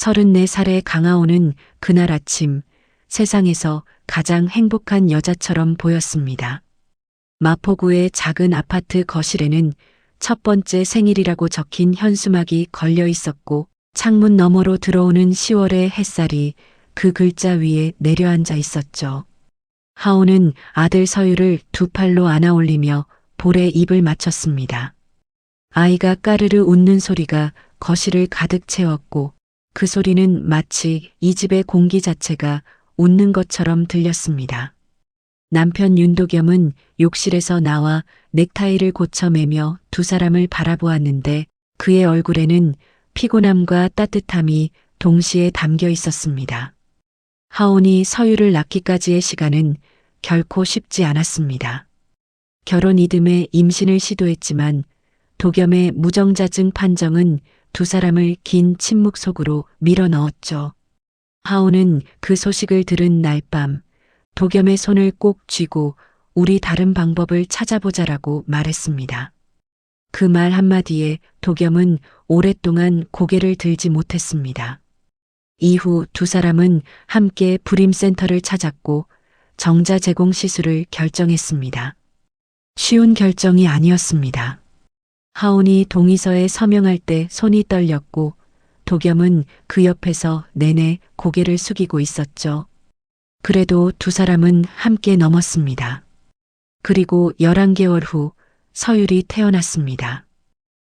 34살의 강하오는 그날 아침 세상에서 가장 행복한 여자처럼 보였습니다. 마포구의 작은 아파트 거실에는 첫 번째 생일이라고 적힌 현수막이 걸려 있었고 창문 너머로 들어오는 10월의 햇살이 그 글자 위에 내려앉아 있었죠. 하오는 아들 서유를 두 팔로 안아 올리며 볼에 입을 맞췄습니다. 아이가 까르르 웃는 소리가 거실을 가득 채웠고 그 소리는 마치 이 집의 공기 자체가 웃는 것처럼 들렸습니다. 남편 윤도겸은 욕실에서 나와 넥타이를 고쳐매며 두 사람을 바라보았는데 그의 얼굴에는 피곤함과 따뜻함이 동시에 담겨 있었습니다. 하온이 서유를 낳기까지의 시간은 결코 쉽지 않았습니다. 결혼 이듬해 임신을 시도했지만 도겸의 무정자증 판정은 두 사람을 긴 침묵 속으로 밀어넣었죠. 하온은 그 소식을 들은 날 밤 도겸의 손을 꼭 쥐고 우리 다른 방법을 찾아보자라고 말했습니다. 그 말 한마디에 도겸은 오랫동안 고개를 들지 못했습니다. 이후 두 사람은 함께 불임센터를 찾았고 정자 제공 시술을 결정했습니다. 쉬운 결정이 아니었습니다. 하온이 동의서에 서명할 때 손이 떨렸고 도겸은 그 옆에서 내내 고개를 숙이고 있었죠. 그래도 두 사람은 함께 넘었습니다. 그리고 11개월 후 서율이 태어났습니다.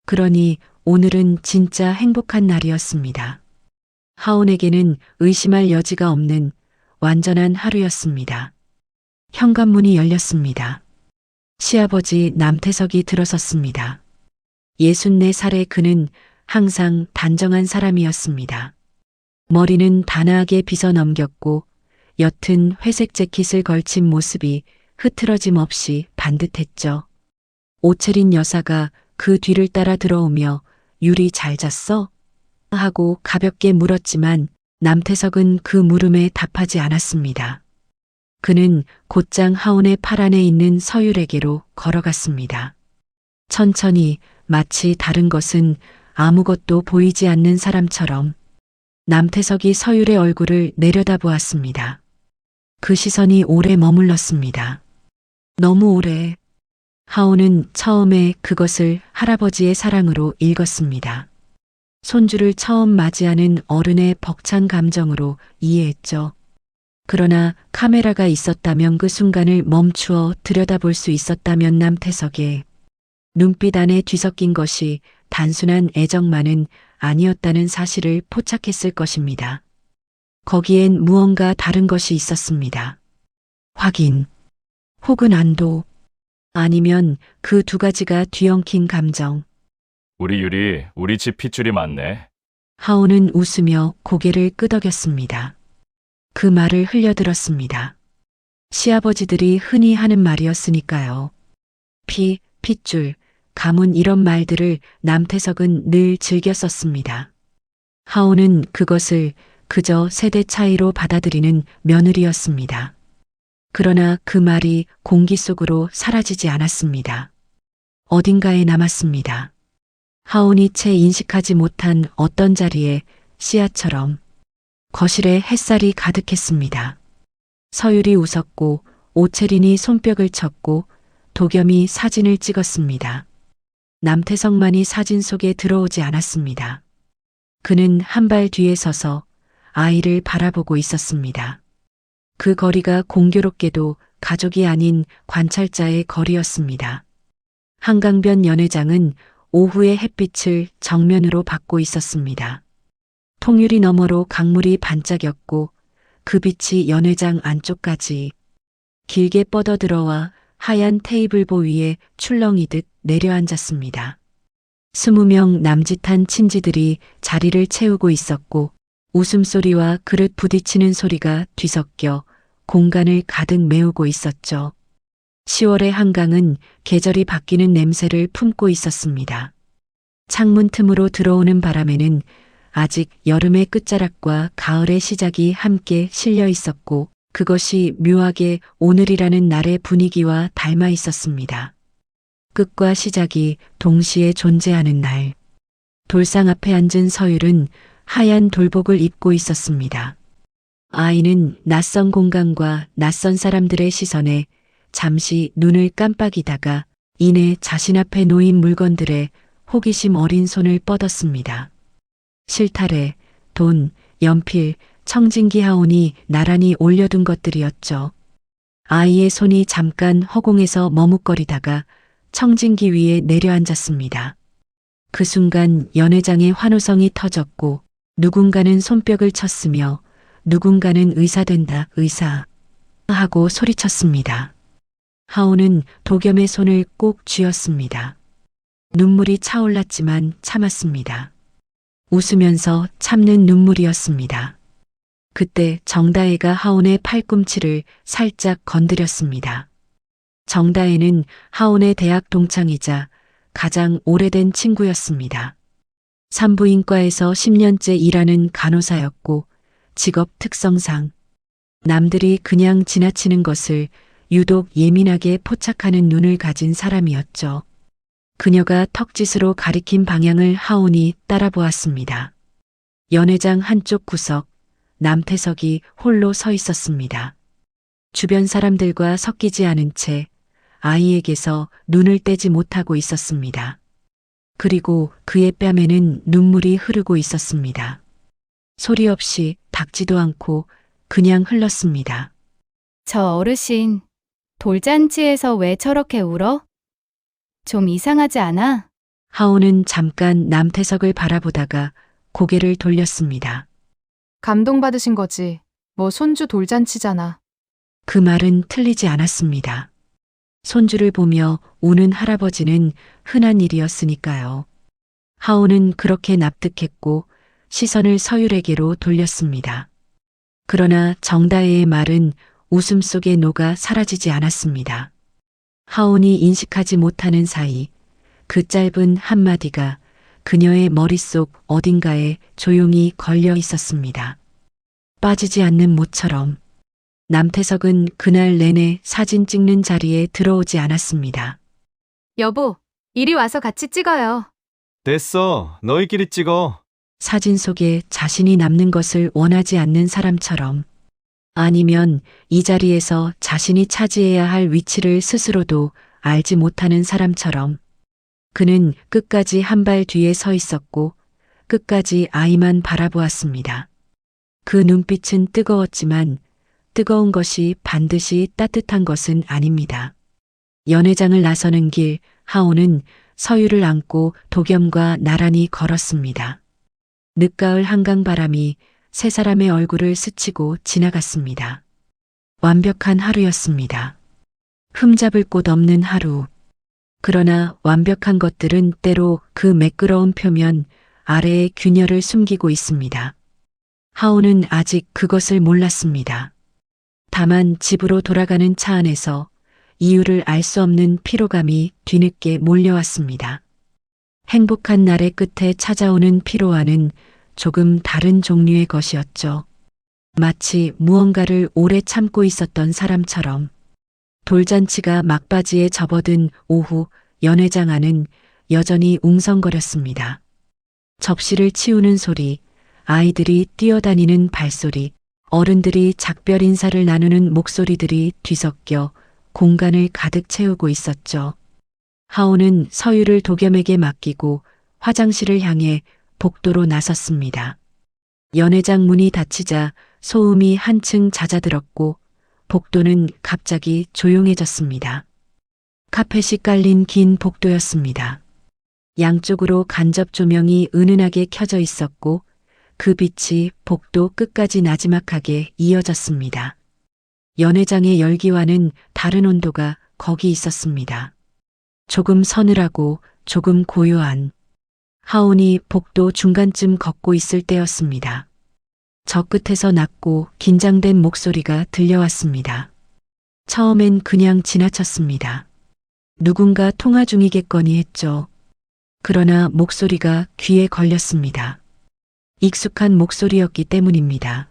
그러니 오늘은 진짜 행복한 날이었습니다. 하온에게는 의심할 여지가 없는 완전한 하루였습니다. 현관문이 열렸습니다. 시아버지 남태석이 들어섰습니다. 64살의 그는 항상 단정한 사람이었습니다. 머리는 단아하게 빗어 넘겼고 옅은 회색 재킷을 걸친 모습이 흐트러짐 없이 반듯했죠. 오채린 여사가 그 뒤를 따라 들어오며 유리 잘 잤어? 하고 가볍게 물었지만 남태석은 그 물음에 답하지 않았습니다. 그는 곧장 하온의 팔 안에 있는 서율에게로 걸어갔습니다. 천천히 마치 다른 것은 아무것도 보이지 않는 사람처럼 남태석이 서율의 얼굴을 내려다보았습니다. 그 시선이 오래 머물렀습니다. 너무 오래. 하온은 처음에 그것을 할아버지의 사랑으로 읽었습니다. 손주를 처음 맞이하는 어른의 벅찬 감정으로 이해했죠. 그러나 카메라가 있었다면 그 순간을 멈추어 들여다볼 수 있었다면 남태석의 눈빛 안에 뒤섞인 것이 단순한 애정만은 아니었다는 사실을 포착했을 것입니다. 거기엔 무언가 다른 것이 있었습니다. 확인, 혹은 안도, 아니면 그 두 가지가 뒤엉킨 감정. 우리 유리, 우리 집 핏줄이 많네. 하온은 웃으며 고개를 끄덕였습니다. 그 말을 흘려들었습니다. 시아버지들이 흔히 하는 말이었으니까요. 핏줄, 가문 이런 말들을 남태석은 늘 즐겨 썼습니다. 하온은 그것을 그저 세대 차이로 받아들이는 며느리였습니다. 그러나 그 말이 공기 속으로 사라지지 않았습니다. 어딘가에 남았습니다. 하온이 채 인식하지 못한 어떤 자리에 씨앗처럼 거실에 햇살이 가득했습니다. 서율이 웃었고 오채린이 손뼉을 쳤고 도겸이 사진을 찍었습니다. 남태석만이 사진 속에 들어오지 않았습니다. 그는 한 발 뒤에 서서 아이를 바라보고 있었습니다. 그 거리가 공교롭게도 가족이 아닌 관찰자의 거리였습니다. 한강변 연회장은 오후의 햇빛을 정면으로 받고 있었습니다. 통유리 너머로 강물이 반짝였고 그 빛이 연회장 안쪽까지 길게 뻗어들어와 하얀 테이블보 위에 출렁이듯 내려앉았습니다. 20명 남짓한 친지들이 자리를 채우고 있었고 웃음소리와 그릇 부딪히는 소리가 뒤섞여 공간을 가득 메우고 있었죠. 10월의 한강은 계절이 바뀌는 냄새를 품고 있었습니다. 창문 틈으로 들어오는 바람에는 아직 여름의 끝자락과 가을의 시작이 함께 실려 있었고 그것이 묘하게 오늘이라는 날의 분위기와 닮아 있었습니다. 끝과 시작이 동시에 존재하는 날. 돌상 앞에 앉은 서율은 하얀 돌복을 입고 있었습니다. 아이는 낯선 공간과 낯선 사람들의 시선에 잠시 눈을 깜빡이다가 이내 자신 앞에 놓인 물건들에 호기심 어린 손을 뻗었습니다. 실타래, 돈, 연필, 청진기 하온이 나란히 올려둔 것들이었죠. 아이의 손이 잠깐 허공에서 머뭇거리다가 청진기 위에 내려앉았습니다. 그 순간 연회장의 환호성이 터졌고 누군가는 손뼉을 쳤으며 누군가는 의사 된다, 의사 하고 소리쳤습니다. 하온은 도겸의 손을 꼭 쥐었습니다. 눈물이 차올랐지만 참았습니다. 웃으면서 참는 눈물이었습니다. 그때 정다혜가 하온의 팔꿈치를 살짝 건드렸습니다. 정다혜는 하온의 대학 동창이자 가장 오래된 친구였습니다. 산부인과에서 10년째 일하는 간호사였고 직업 특성상 남들이 그냥 지나치는 것을 유독 예민하게 포착하는 눈을 가진 사람이었죠. 그녀가 턱짓으로 가리킨 방향을 하온이 따라보았습니다. 연회장 한쪽 구석, 남태석이 홀로 서 있었습니다. 주변 사람들과 섞이지 않은 채 아이에게서 눈을 떼지 못하고 있었습니다. 그리고 그의 뺨에는 눈물이 흐르고 있었습니다. 소리 없이 닦지도 않고 그냥 흘렀습니다. 저 어르신, 돌잔치에서 왜 저렇게 울어? 좀 이상하지 않아? 하온은 잠깐 남태석을 바라보다가 고개를 돌렸습니다. 감동받으신 거지. 뭐 손주 돌잔치잖아. 그 말은 틀리지 않았습니다. 손주를 보며 우는 할아버지는 흔한 일이었으니까요. 하온은 그렇게 납득했고 시선을 서율에게로 돌렸습니다. 그러나 정다혜의 말은 웃음 속에 녹아 사라지지 않았습니다. 하온이 인식하지 못하는 사이 그 짧은 한마디가 그녀의 머릿속 어딘가에 조용히 걸려 있었습니다. 빠지지 않는 모처럼 남태석은 그날 내내 사진 찍는 자리에 들어오지 않았습니다. 여보, 이리 와서 같이 찍어요. 됐어. 너희끼리 찍어. 사진 속에 자신이 남는 것을 원하지 않는 사람처럼, 아니면 이 자리에서 자신이 차지해야 할 위치를 스스로도 알지 못하는 사람처럼 그는 끝까지 한 발 뒤에 서 있었고 끝까지 아이만 바라보았습니다. 그 눈빛은 뜨거웠지만 뜨거운 것이 반드시 따뜻한 것은 아닙니다. 연회장을 나서는 길, 하온은 서유를 안고 도겸과 나란히 걸었습니다. 늦가을 한강바람이 세 사람의 얼굴을 스치고 지나갔습니다. 완벽한 하루였습니다. 흠잡을 곳 없는 하루. 그러나 완벽한 것들은 때로 그 매끄러운 표면 아래에 균열을 숨기고 있습니다. 하온은 아직 그것을 몰랐습니다. 다만 집으로 돌아가는 차 안에서 이유를 알 수 없는 피로감이 뒤늦게 몰려왔습니다. 행복한 날의 끝에 찾아오는 피로와는 조금 다른 종류의 것이었죠. 마치 무언가를 오래 참고 있었던 사람처럼. 돌잔치가 막바지에 접어든 오후, 연회장 안은 여전히 웅성거렸습니다. 접시를 치우는 소리, 아이들이 뛰어다니는 발소리, 어른들이 작별 인사를 나누는 목소리들이 뒤섞여 공간을 가득 채우고 있었죠. 하온은 서유를 도겸에게 맡기고 화장실을 향해 복도로 나섰습니다. 연회장 문이 닫히자 소음이 한층 잦아들었고 복도는 갑자기 조용해졌습니다. 카펫이 깔린 긴 복도였습니다. 양쪽으로 간접 조명이 은은하게 켜져 있었고 그 빛이 복도 끝까지 나지막하게 이어졌습니다. 연회장의 열기와는 다른 온도가 거기 있었습니다. 조금 서늘하고 조금 고요한. 하온이 복도 중간쯤 걷고 있을 때였습니다. 저 끝에서 낮고 긴장된 목소리가 들려왔습니다. 처음엔 그냥 지나쳤습니다. 누군가 통화 중이겠거니 했죠. 그러나 목소리가 귀에 걸렸습니다. 익숙한 목소리였기 때문입니다.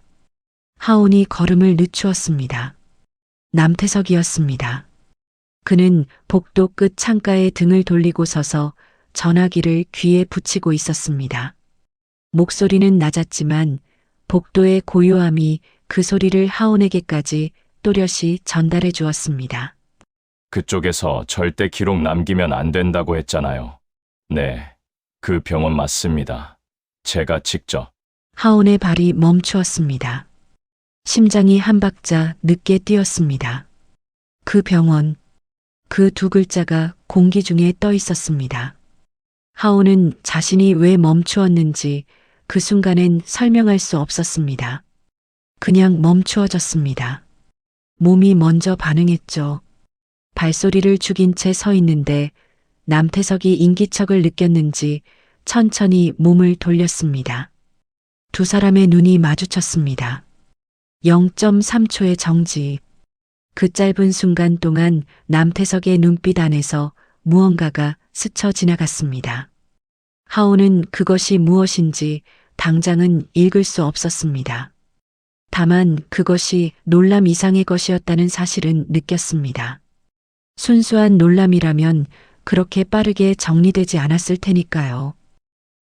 하온이 걸음을 늦추었습니다. 남태석이었습니다. 그는 복도 끝 창가에 등을 돌리고 서서 전화기를 귀에 붙이고 있었습니다. 목소리는 낮았지만 복도의 고요함이 그 소리를 하온에게까지 또렷이 전달해 주었습니다. 그쪽에서 절대 기록 남기면 안 된다고 했잖아요. 네, 그 병원 맞습니다. 제가 직접. 하온의 발이 멈추었습니다. 심장이 한 박자 늦게 뛰었습니다. 그 병원, 그 두 글자가 공기 중에 떠 있었습니다. 하온은 자신이 왜 멈추었는지 그 순간엔 설명할 수 없었습니다. 그냥 멈추어졌습니다. 몸이 먼저 반응했죠. 발소리를 죽인 채 서 있는데 남태석이 인기척을 느꼈는지 천천히 몸을 돌렸습니다. 두 사람의 눈이 마주쳤습니다. 0.3초의 정지. 그 짧은 순간 동안 남태석의 눈빛 안에서 무언가가 스쳐 지나갔습니다. 하온은 그것이 무엇인지 당장은 읽을 수 없었습니다. 다만 그것이 놀람 이상의 것이었다는 사실은 느꼈습니다. 순수한 놀람이라면 그렇게 빠르게 정리되지 않았을 테니까요.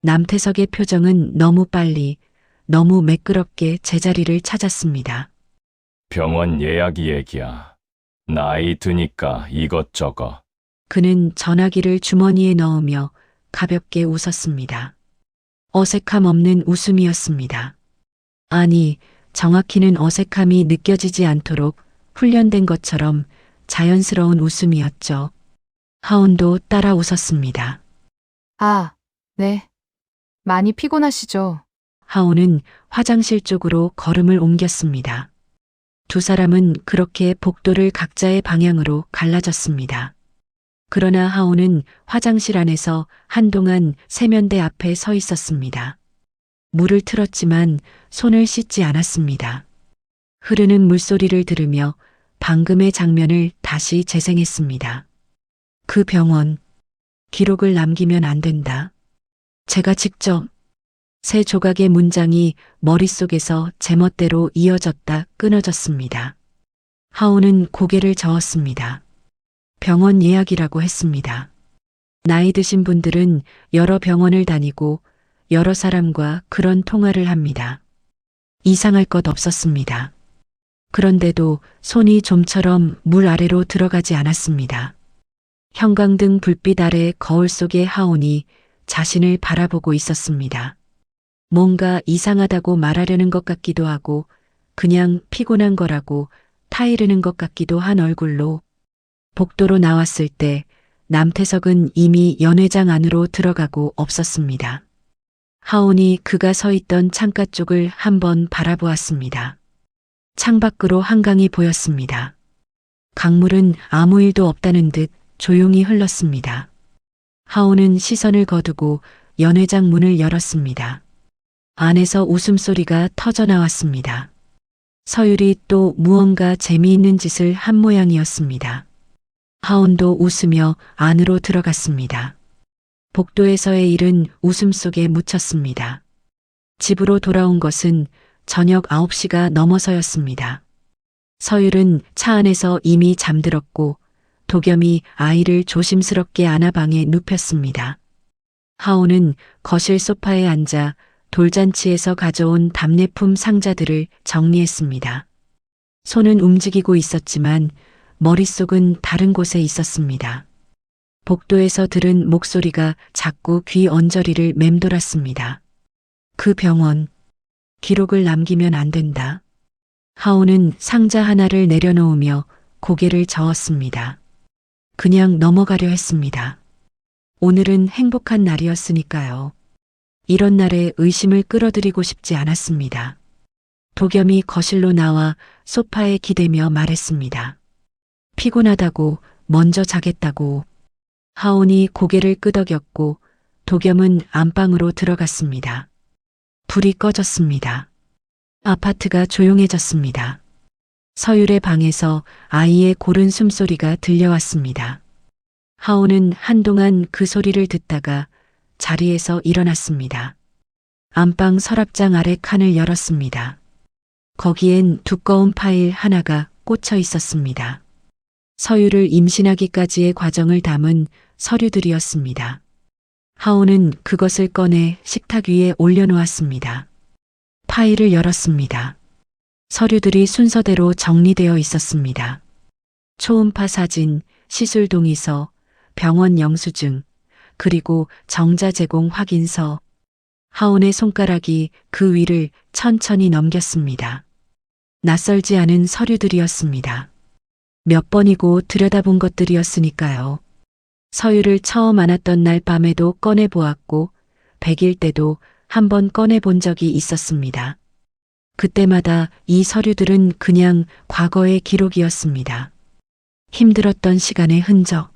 남태석의 표정은 너무 빨리, 너무 매끄럽게 제자리를 찾았습니다. 병원 예약 얘기야. 나이 드니까 이것저것. 그는 전화기를 주머니에 넣으며 가볍게 웃었습니다. 어색함 없는 웃음이었습니다. 아니, 정확히는 어색함이 느껴지지 않도록 훈련된 것처럼 자연스러운 웃음이었죠. 하온도 따라 웃었습니다. 아, 네. 많이 피곤하시죠? 하온은 화장실 쪽으로 걸음을 옮겼습니다. 두 사람은 그렇게 복도를 각자의 방향으로 갈라졌습니다. 그러나 하온은 화장실 안에서 한동안 세면대 앞에 서 있었습니다. 물을 틀었지만 손을 씻지 않았습니다. 흐르는 물소리를 들으며 방금의 장면을 다시 재생했습니다. 그 병원, 기록을 남기면 안 된다. 제가 직접. 세 조각의 문장이 머릿속에서 제멋대로 이어졌다 끊어졌습니다. 하온은 고개를 저었습니다. 병원 예약이라고 했습니다. 나이 드신 분들은 여러 병원을 다니고 여러 사람과 그런 통화를 합니다. 이상할 것 없었습니다. 그런데도 손이 좀처럼 물 아래로 들어가지 않았습니다. 형광등 불빛 아래 거울 속의 하온이 자신을 바라보고 있었습니다. 뭔가 이상하다고 말하려는 것 같기도 하고 그냥 피곤한 거라고 타이르는 것 같기도 한 얼굴로 복도로 나왔을 때 남태석은 이미 연회장 안으로 들어가고 없었습니다. 하온이 그가 서 있던 창가 쪽을 한번 바라보았습니다. 창밖으로 한강이 보였습니다. 강물은 아무 일도 없다는 듯 조용히 흘렀습니다. 하온은 시선을 거두고 연회장 문을 열었습니다. 안에서 웃음소리가 터져 나왔습니다. 서율이 또 무언가 재미있는 짓을 한 모양이었습니다. 하온도 웃으며 안으로 들어갔습니다. 복도에서의 일은 웃음 속에 묻혔습니다. 집으로 돌아온 것은 저녁 9시가 넘어서였습니다. 서율은 차 안에서 이미 잠들었고 도겸이 아이를 조심스럽게 안아 방에 눕혔습니다. 하온은 거실 소파에 앉아 돌잔치에서 가져온 답례품 상자들을 정리했습니다. 손은 움직이고 있었지만 머릿속은 다른 곳에 있었습니다. 복도에서 들은 목소리가 자꾸 귀 언저리를 맴돌았습니다. 그 병원, 기록을 남기면 안 된다. 하온은 상자 하나를 내려놓으며 고개를 저었습니다. 그냥 넘어가려 했습니다. 오늘은 행복한 날이었으니까요. 이런 날에 의심을 끌어들이고 싶지 않았습니다. 도겸이 거실로 나와 소파에 기대며 말했습니다. 피곤하다고, 먼저 자겠다고. 하온이 고개를 끄덕였고 도겸은 안방으로 들어갔습니다. 불이 꺼졌습니다. 아파트가 조용해졌습니다. 서율의 방에서 아이의 고른 숨소리가 들려왔습니다. 하온은 한동안 그 소리를 듣다가 자리에서 일어났습니다. 안방 서랍장 아래 칸을 열었습니다. 거기엔 두꺼운 파일 하나가 꽂혀 있었습니다. 서율을 임신하기까지의 과정을 담은 서류들이었습니다. 하오는 그것을 꺼내 식탁 위에 올려놓았습니다. 파일을 열었습니다. 서류들이 순서대로 정리되어 있었습니다. 초음파 사진, 시술 동의서, 병원 영수증, 그리고 정자 제공 확인서. 하온의 손가락이 그 위를 천천히 넘겼습니다. 낯설지 않은 서류들이었습니다. 몇 번이고 들여다본 것들이었으니까요. 서유를 처음 안았던 날 밤에도 꺼내보았고 100일 때도 한번 꺼내본 적이 있었습니다. 그때마다 이 서류들은 그냥 과거의 기록이었습니다. 힘들었던 시간의 흔적.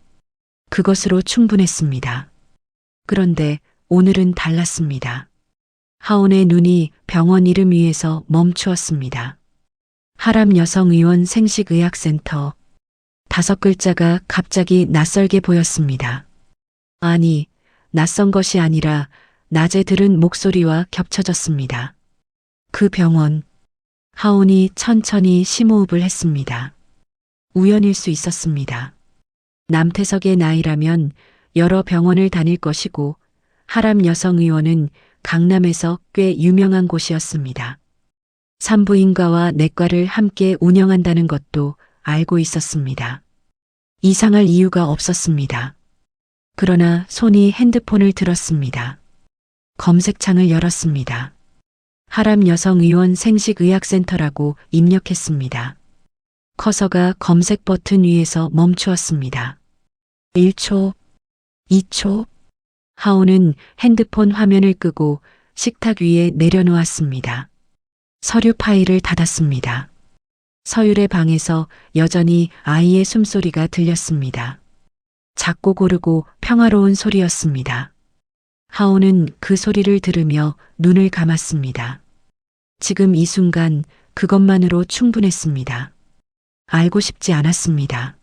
그것으로 충분했습니다. 그런데 오늘은 달랐습니다. 하온의 눈이 병원 이름 위에서 멈추었습니다. 하람 여성의원 생식의학센터. 5글자가 갑자기 낯설게 보였습니다. 아니, 낯선 것이 아니라 낮에 들은 목소리와 겹쳐졌습니다. 그 병원. 하온이 천천히 심호흡을 했습니다. 우연일 수 있었습니다. 남태석의 나이라면 여러 병원을 다닐 것이고 하람 여성의원은 강남에서 꽤 유명한 곳이었습니다. 산부인과와 내과를 함께 운영한다는 것도 알고 있었습니다. 이상할 이유가 없었습니다. 그러나 손이 핸드폰을 들었습니다. 검색창을 열었습니다. 하람 여성의원 생식의학센터라고 입력했습니다. 커서가 검색 버튼 위에서 멈추었습니다. 1초, 2초. 하온은 핸드폰 화면을 끄고 식탁 위에 내려놓았습니다. 서류 파일을 닫았습니다. 서율의 방에서 여전히 아이의 숨소리가 들렸습니다. 작고 고르고 평화로운 소리였습니다. 하온은 그 소리를 들으며 눈을 감았습니다. 지금 이 순간 그것만으로 충분했습니다. 알고 싶지 않았습니다.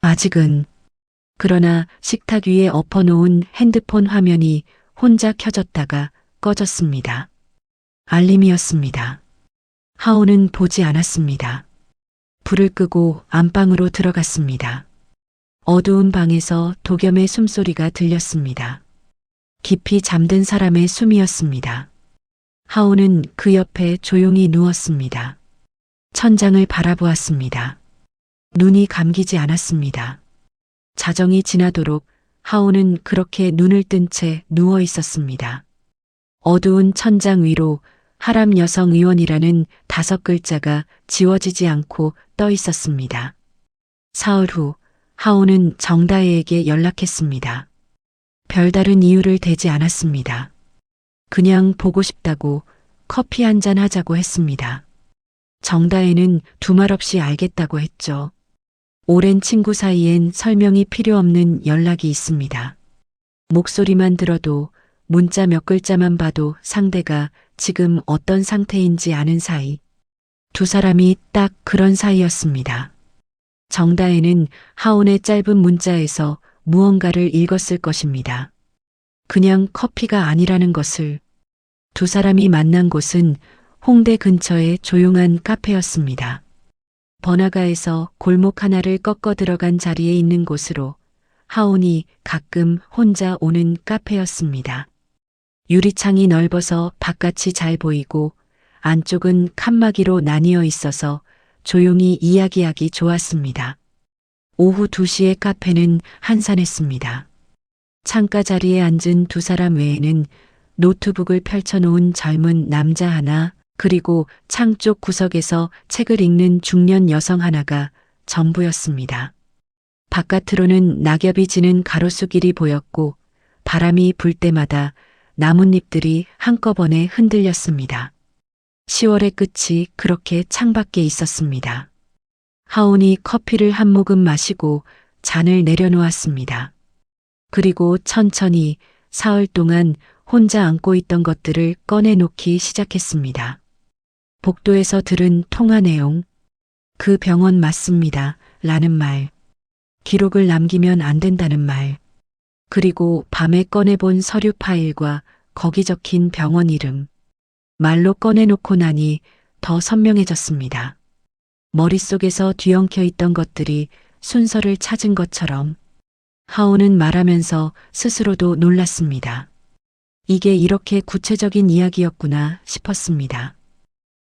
아직은. 그러나 식탁 위에 엎어놓은 핸드폰 화면이 혼자 켜졌다가 꺼졌습니다. 알림이었습니다. 하온은 보지 않았습니다. 불을 끄고 안방으로 들어갔습니다. 어두운 방에서 도겸의 숨소리가 들렸습니다. 깊이 잠든 사람의 숨이었습니다. 하온은 그 옆에 조용히 누웠습니다. 천장을 바라보았습니다. 눈이 감기지 않았습니다. 자정이 지나도록 하온은 그렇게 눈을 뜬 채 누워 있었습니다. 어두운 천장 위로 하람 여성의원이라는 5글자가 지워지지 않고 떠 있었습니다. 사흘 후 하온은 정다혜에게 연락했습니다. 별다른 이유를 대지 않았습니다. 그냥 보고 싶다고 커피 한잔 하자고 했습니다. 정다혜는 두말 없이 알겠다고 했죠. 오랜 친구 사이엔 설명이 필요 없는 연락이 있습니다. 목소리만 들어도 문자 몇 글자만 봐도 상대가 지금 어떤 상태인지 아는 사이. 두 사람이 딱 그런 사이였습니다. 정다혜는 하온의 짧은 문자에서 무언가를 읽었을 것입니다. 그냥 커피가 아니라는 것을. 두 사람이 만난 곳은 홍대 근처의 조용한 카페였습니다. 번화가에서 골목 하나를 꺾어 들어간 자리에 있는 곳으로 하온이 가끔 혼자 오는 카페였습니다. 유리창이 넓어서 바깥이 잘 보이고 안쪽은 칸막이로 나뉘어 있어서 조용히 이야기하기 좋았습니다. 오후 2시의 카페는 한산했습니다. 창가 자리에 앉은 두 사람 외에는 노트북을 펼쳐놓은 젊은 남자 하나, 그리고 창 쪽 구석에서 책을 읽는 중년 여성 하나가 전부였습니다. 바깥으로는 낙엽이 지는 가로수길이 보였고 바람이 불 때마다 나뭇잎들이 한꺼번에 흔들렸습니다. 10월의 끝이 그렇게 창밖에 있었습니다. 하온이 커피를 한 모금 마시고 잔을 내려놓았습니다. 그리고 천천히 사흘 동안 혼자 안고 있던 것들을 꺼내놓기 시작했습니다. 복도에서 들은 통화 내용. 그 병원 맞습니다. 라는 말. 기록을 남기면 안 된다는 말. 그리고 밤에 꺼내본 서류 파일과 거기 적힌 병원 이름. 말로 꺼내놓고 나니 더 선명해졌습니다. 머릿속에서 뒤엉켜 있던 것들이 순서를 찾은 것처럼. 하오는 말하면서 스스로도 놀랐습니다. 이게 이렇게 구체적인 이야기였구나 싶었습니다.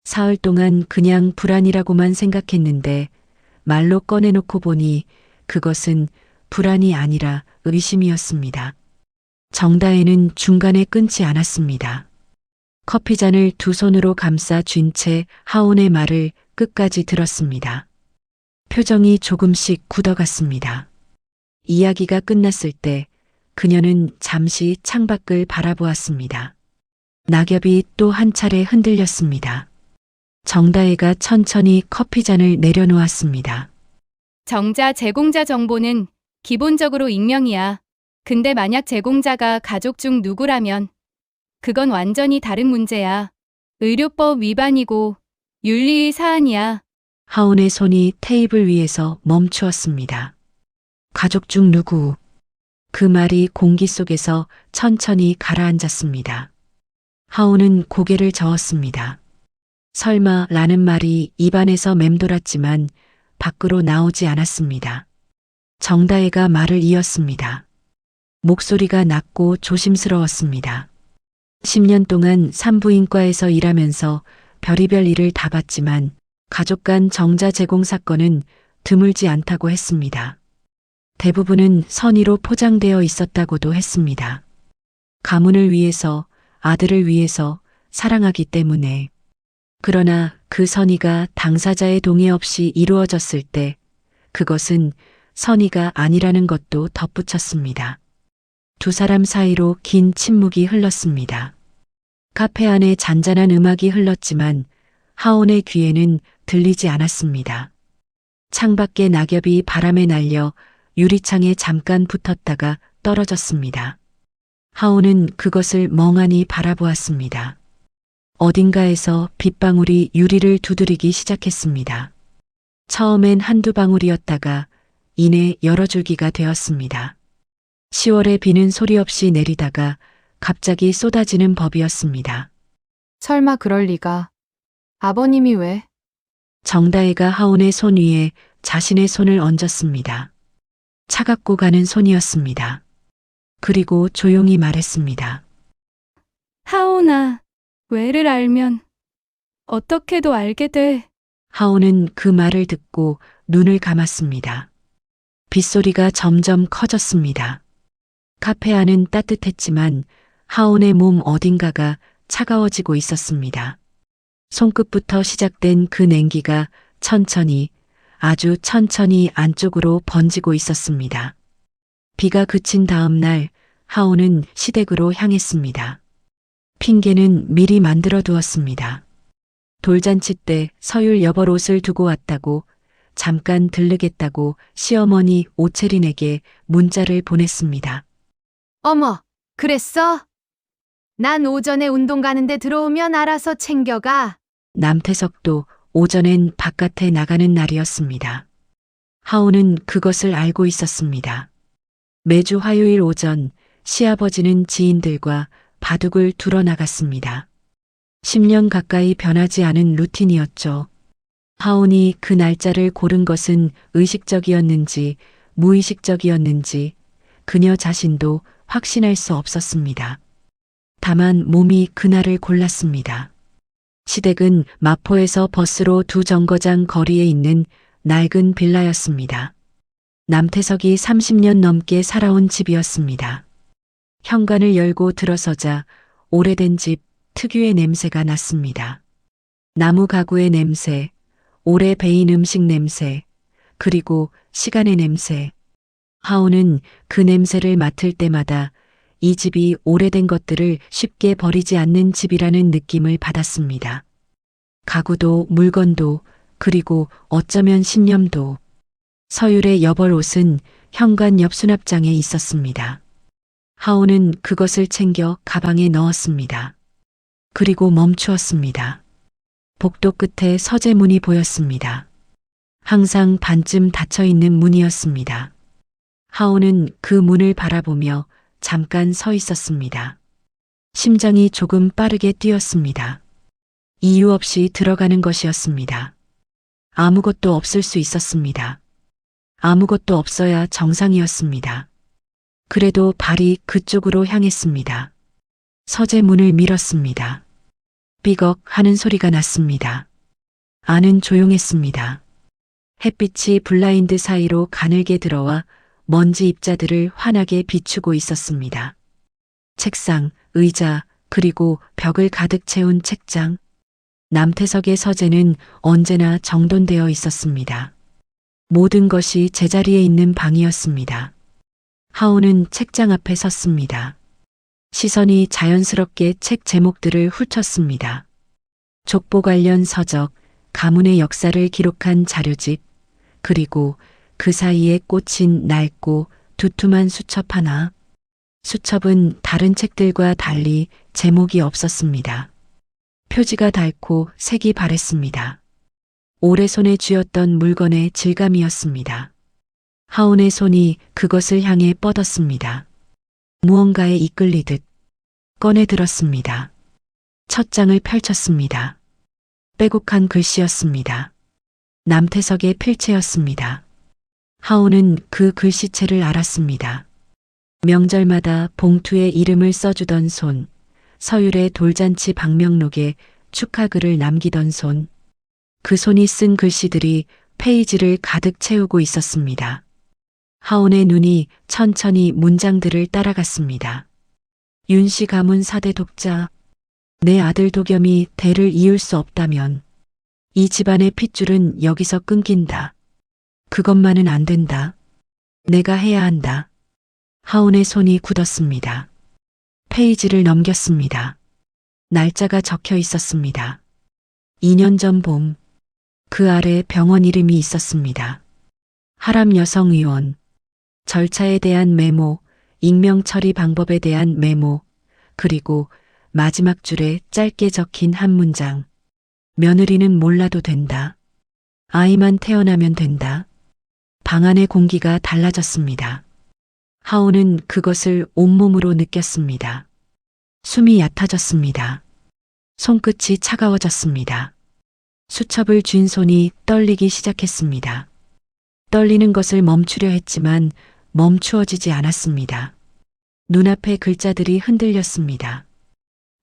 사흘 동안 그냥 불안이라고만 생각했는데 말로 꺼내놓고 보니 그것은 불안이 아니라 의심이었습니다. 정다혜는 중간에 끊지 않았습니다. 커피잔을 두 손으로 감싸 쥔 채 하온의 말을 끝까지 들었습니다. 표정이 조금씩 굳어갔습니다. 이야기가 끝났을 때 그녀는 잠시 창밖을 바라보았습니다. 낙엽이 또 한 차례 흔들렸습니다. 정다혜가 천천히 커피잔을 내려놓았습니다. 정자 제공자 정보는 기본적으로 익명이야. 근데 만약 제공자가 가족 중 누구라면 그건 완전히 다른 문제야. 의료법 위반이고 윤리의 사안이야. 하온의 손이 테이블 위에서 멈추었습니다. 가족 중 누구? 그 말이 공기 속에서 천천히 가라앉았습니다. 하온은 고개를 저었습니다. 설마 라는 말이 입안에서 맴돌았지만 밖으로 나오지 않았습니다. 정다혜가 말을 이었습니다. 목소리가 낮고 조심스러웠습니다. 10년 동안 산부인과에서 일하면서 별의별 일을 다 봤지만 가족 간 정자 제공 사건은 드물지 않다고 했습니다. 대부분은 선의로 포장되어 있었다고도 했습니다. 가문을 위해서, 아들을 위해서 사랑하기 때문에. 그러나 그 선의가 당사자의 동의 없이 이루어졌을 때 그것은 선의가 아니라는 것도 덧붙였습니다. 두 사람 사이로 긴 침묵이 흘렀습니다. 카페 안에 잔잔한 음악이 흘렀지만 하온의 귀에는 들리지 않았습니다. 창밖에 낙엽이 바람에 날려 유리창에 잠깐 붙었다가 떨어졌습니다. 하온은 그것을 멍하니 바라보았습니다. 어딘가에서 빗방울이 유리를 두드리기 시작했습니다. 처음엔 한두 방울이었다가 이내 여러 줄기가 되었습니다. 10월에 비는 소리 없이 내리다가 갑자기 쏟아지는 법이었습니다. 설마 그럴 리가. 아버님이 왜? 정다혜가 하온의 손 위에 자신의 손을 얹었습니다. 차갑고 가는 손이었습니다. 그리고 조용히 말했습니다. 하온아, 왜를 알면 어떻게도 알게 돼. 하온은 그 말을 듣고 눈을 감았습니다. 빗소리가 점점 커졌습니다. 카페 안은 따뜻했지만 하온의 몸 어딘가가 차가워지고 있었습니다. 손끝부터 시작된 그 냉기가 천천히, 아주 천천히 안쪽으로 번지고 있었습니다. 비가 그친 다음 날 하온은 시댁으로 향했습니다. 핑계는 미리 만들어 두었습니다. 돌잔치 때 서율 여벌 옷을 두고 왔다고, 잠깐 들르겠다고 시어머니 오채린에게 문자를 보냈습니다. 어머, 그랬어? 난 오전에 운동 가는데 들어오면 알아서 챙겨가. 남태석도 오전엔 바깥에 나가는 날이었습니다. 하온은 그것을 알고 있었습니다. 매주 화요일 오전 시아버지는 지인들과 바둑을 두러 나갔습니다. 10년 가까이 변하지 않은 루틴이었죠. 하온이 그 날짜를 고른 것은 의식적이었는지 무의식적이었는지 그녀 자신도 확신할 수 없었습니다. 다만 몸이 그날을 골랐습니다. 시댁은 마포에서 버스로 2정거장 거리에 있는 낡은 빌라였습니다. 남태석이 30년 넘게 살아온 집이었습니다. 현관을 열고 들어서자 오래된 집 특유의 냄새가 났습니다. 나무 가구의 냄새, 오래 배인 음식 냄새, 그리고 시간의 냄새. 하온은 그 냄새를 맡을 때마다 이 집이 오래된 것들을 쉽게 버리지 않는 집이라는 느낌을 받았습니다. 가구도 물건도 그리고 어쩌면 신념도. 서율의 여벌 옷은 현관 옆 수납장에 있었습니다. 하온은 그것을 챙겨 가방에 넣었습니다. 그리고 멈추었습니다. 복도 끝에 서재문이 보였습니다. 항상 반쯤 닫혀있는 문이었습니다. 하온은 그 문을 바라보며 잠깐 서 있었습니다. 심장이 조금 빠르게 뛰었습니다. 이유 없이 들어가는 것이었습니다. 아무것도 없을 수 있었습니다. 아무것도 없어야 정상이었습니다. 그래도 발이 그쪽으로 향했습니다. 서재 문을 밀었습니다. 삐걱 하는 소리가 났습니다. 안은 조용했습니다. 햇빛이 블라인드 사이로 가늘게 들어와 먼지 입자들을 환하게 비추고 있었습니다. 책상, 의자, 그리고 벽을 가득 채운 책장. 남태석의 서재는 언제나 정돈되어 있었습니다. 모든 것이 제자리에 있는 방이었습니다. 하오는 책장 앞에 섰습니다. 시선이 자연스럽게 책 제목들을 훑었습니다. 족보 관련 서적, 가문의 역사를 기록한 자료집, 그리고 그 사이에 꽂힌 낡고 두툼한 수첩 하나. 수첩은 다른 책들과 달리 제목이 없었습니다. 표지가 닳고 색이 바랬습니다. 오래 손에 쥐었던 물건의 질감이었습니다. 하온의 손이 그것을 향해 뻗었습니다. 무언가에 이끌리듯 꺼내 들었습니다. 첫 장을 펼쳤습니다. 빼곡한 글씨였습니다. 남태석의 필체였습니다. 하온은 그 글씨체를 알았습니다. 명절마다 봉투에 이름을 써주던 손, 서율의 돌잔치 방명록에 축하글을 남기던 손, 그 손이 쓴 글씨들이 페이지를 가득 채우고 있었습니다. 하온의 눈이 천천히 문장들을 따라갔습니다. 윤씨 가문 4대 독자, 내 아들 도겸이 대를 이을 수 없다면 이 집안의 핏줄은 여기서 끊긴다. 그것만은 안 된다. 내가 해야 한다. 하온의 손이 굳었습니다. 페이지를 넘겼습니다. 날짜가 적혀 있었습니다. 2년 전 봄, 그 아래 병원 이름이 있었습니다. 하람 여성의원, 절차에 대한 메모, 익명 처리 방법에 대한 메모, 그리고 마지막 줄에 짧게 적힌 한 문장. 며느리는 몰라도 된다. 아이만 태어나면 된다. 방 안의 공기가 달라졌습니다. 하온은 그것을 온몸으로 느꼈습니다. 숨이 얕아졌습니다. 손끝이 차가워졌습니다. 수첩을 쥔 손이 떨리기 시작했습니다. 떨리는 것을 멈추려 했지만 멈추어지지 않았습니다. 눈앞의 글자들이 흔들렸습니다.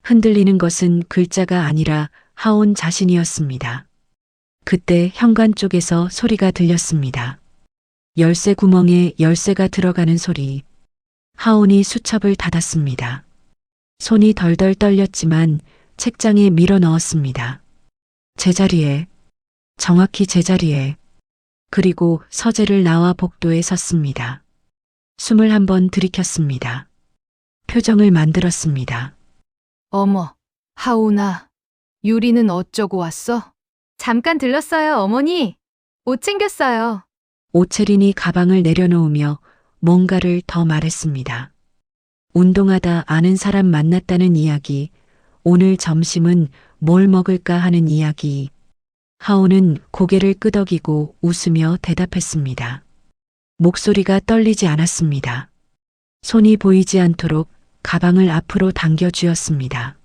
흔들리는 것은 글자가 아니라 하온 자신이었습니다. 그때 현관 쪽에서 소리가 들렸습니다. 열쇠 구멍에 열쇠가 들어가는 소리. 하온이 수첩을 닫았습니다. 손이 덜덜 떨렸지만 책장에 밀어 넣었습니다. 제자리에, 정확히 제자리에, 그리고 서재를 나와 복도에 섰습니다. 숨을 한번 들이켰습니다. 표정을 만들었습니다. 어머, 하온아, 유리는 어쩌고 왔어? 잠깐 들렀어요, 어머니. 옷 챙겼어요. 오채린이 가방을 내려놓으며 뭔가를 더 말했습니다. 운동하다 아는 사람 만났다는 이야기, 오늘 점심은 뭘 먹을까 하는 이야기. 하온은 고개를 끄덕이고 웃으며 대답했습니다. 목소리가 떨리지 않았습니다. 손이 보이지 않도록 가방을 앞으로 당겨 쥐었습니다.